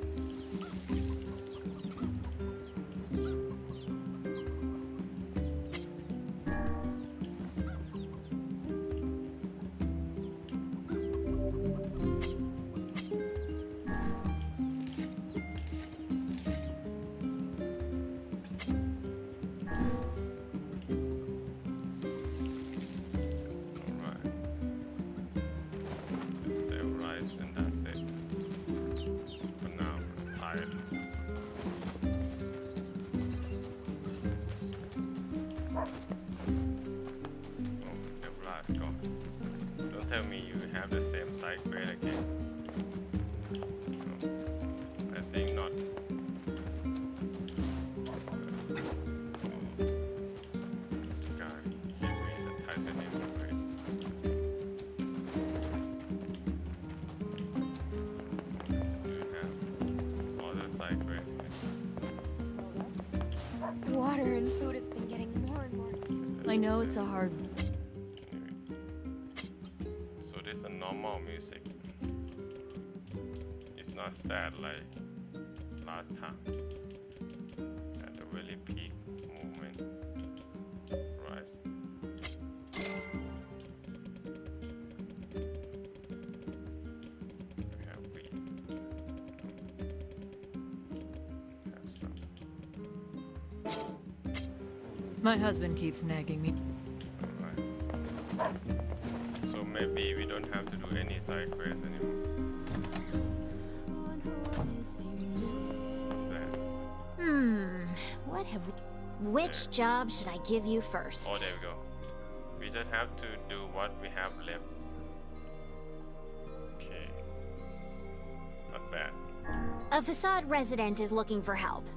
Speaker 1: Alright. Just sell rice and that's it. For now, I'm tired. Oh, the rice gone. Don't tell me you have the same side quest again. No, I think not. God, give me the titanium quest. You have all the side quests.
Speaker 2: Water and food have been getting more and more.
Speaker 3: I know it's a hard...
Speaker 1: Anyway. So this is a normal music. It's not sad like last time. At the really peak movement. Right. We have wheat. Have some.
Speaker 8: My husband keeps nagging me.
Speaker 1: Alright. So maybe we don't have to do any side quests anymore. What's that?
Speaker 2: What have we... Which job should I give you
Speaker 1: Oh,
Speaker 2: first?
Speaker 1: there we go. We just have to do what we have left. Okay. Not bad.
Speaker 2: A facade resident is looking for help.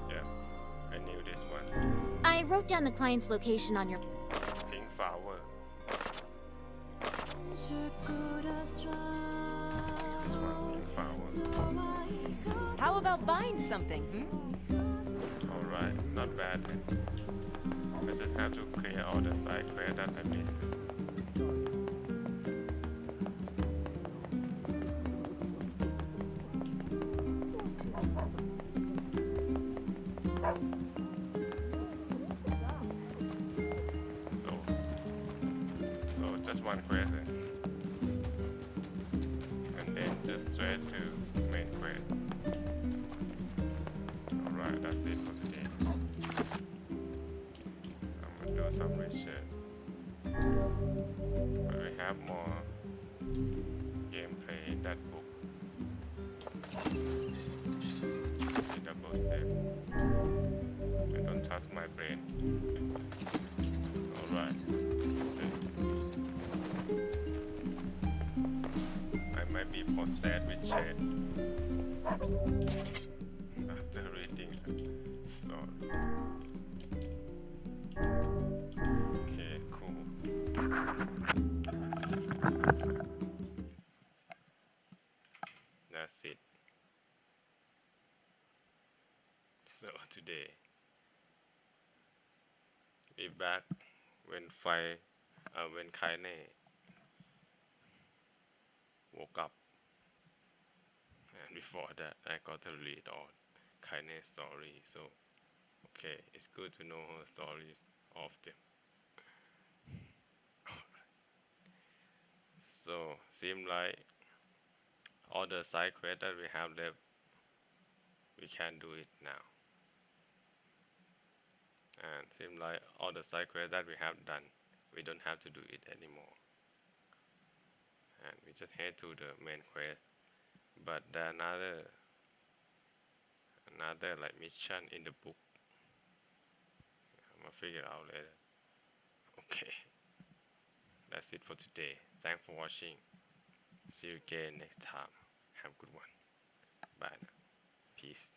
Speaker 1: Yeah. I knew this one.
Speaker 2: I wrote down the client's location on your...
Speaker 1: Pink flower. This one, pink flower.
Speaker 8: How about buying something?
Speaker 1: Alright, not bad then. I just have to clear all the side quests that I missed. So just one quest then. And then just straight to main quest. Alright, that's it for today. I'm gonna do some research. But we have more gameplay in that book. Double save. I don't trust my brain. Alright, that's it. I might be possessed with shade after reading. Sorry. Okay, cool. That's it. So today, we back when Kaine woke up, and before that, I got to read all Kaine's story. So, okay, it's good to know her stories of them. So seems like all the side quests that we have left, we can do it now. And seems like all the side quests that we have done, we don't have to do it anymore. And we just head to the main quest. But there another like mission in the book. I'm gonna figure it out later. Okay, that's it for today. Thanks for watching. See you again next time. Have a good one. Bye now. Peace.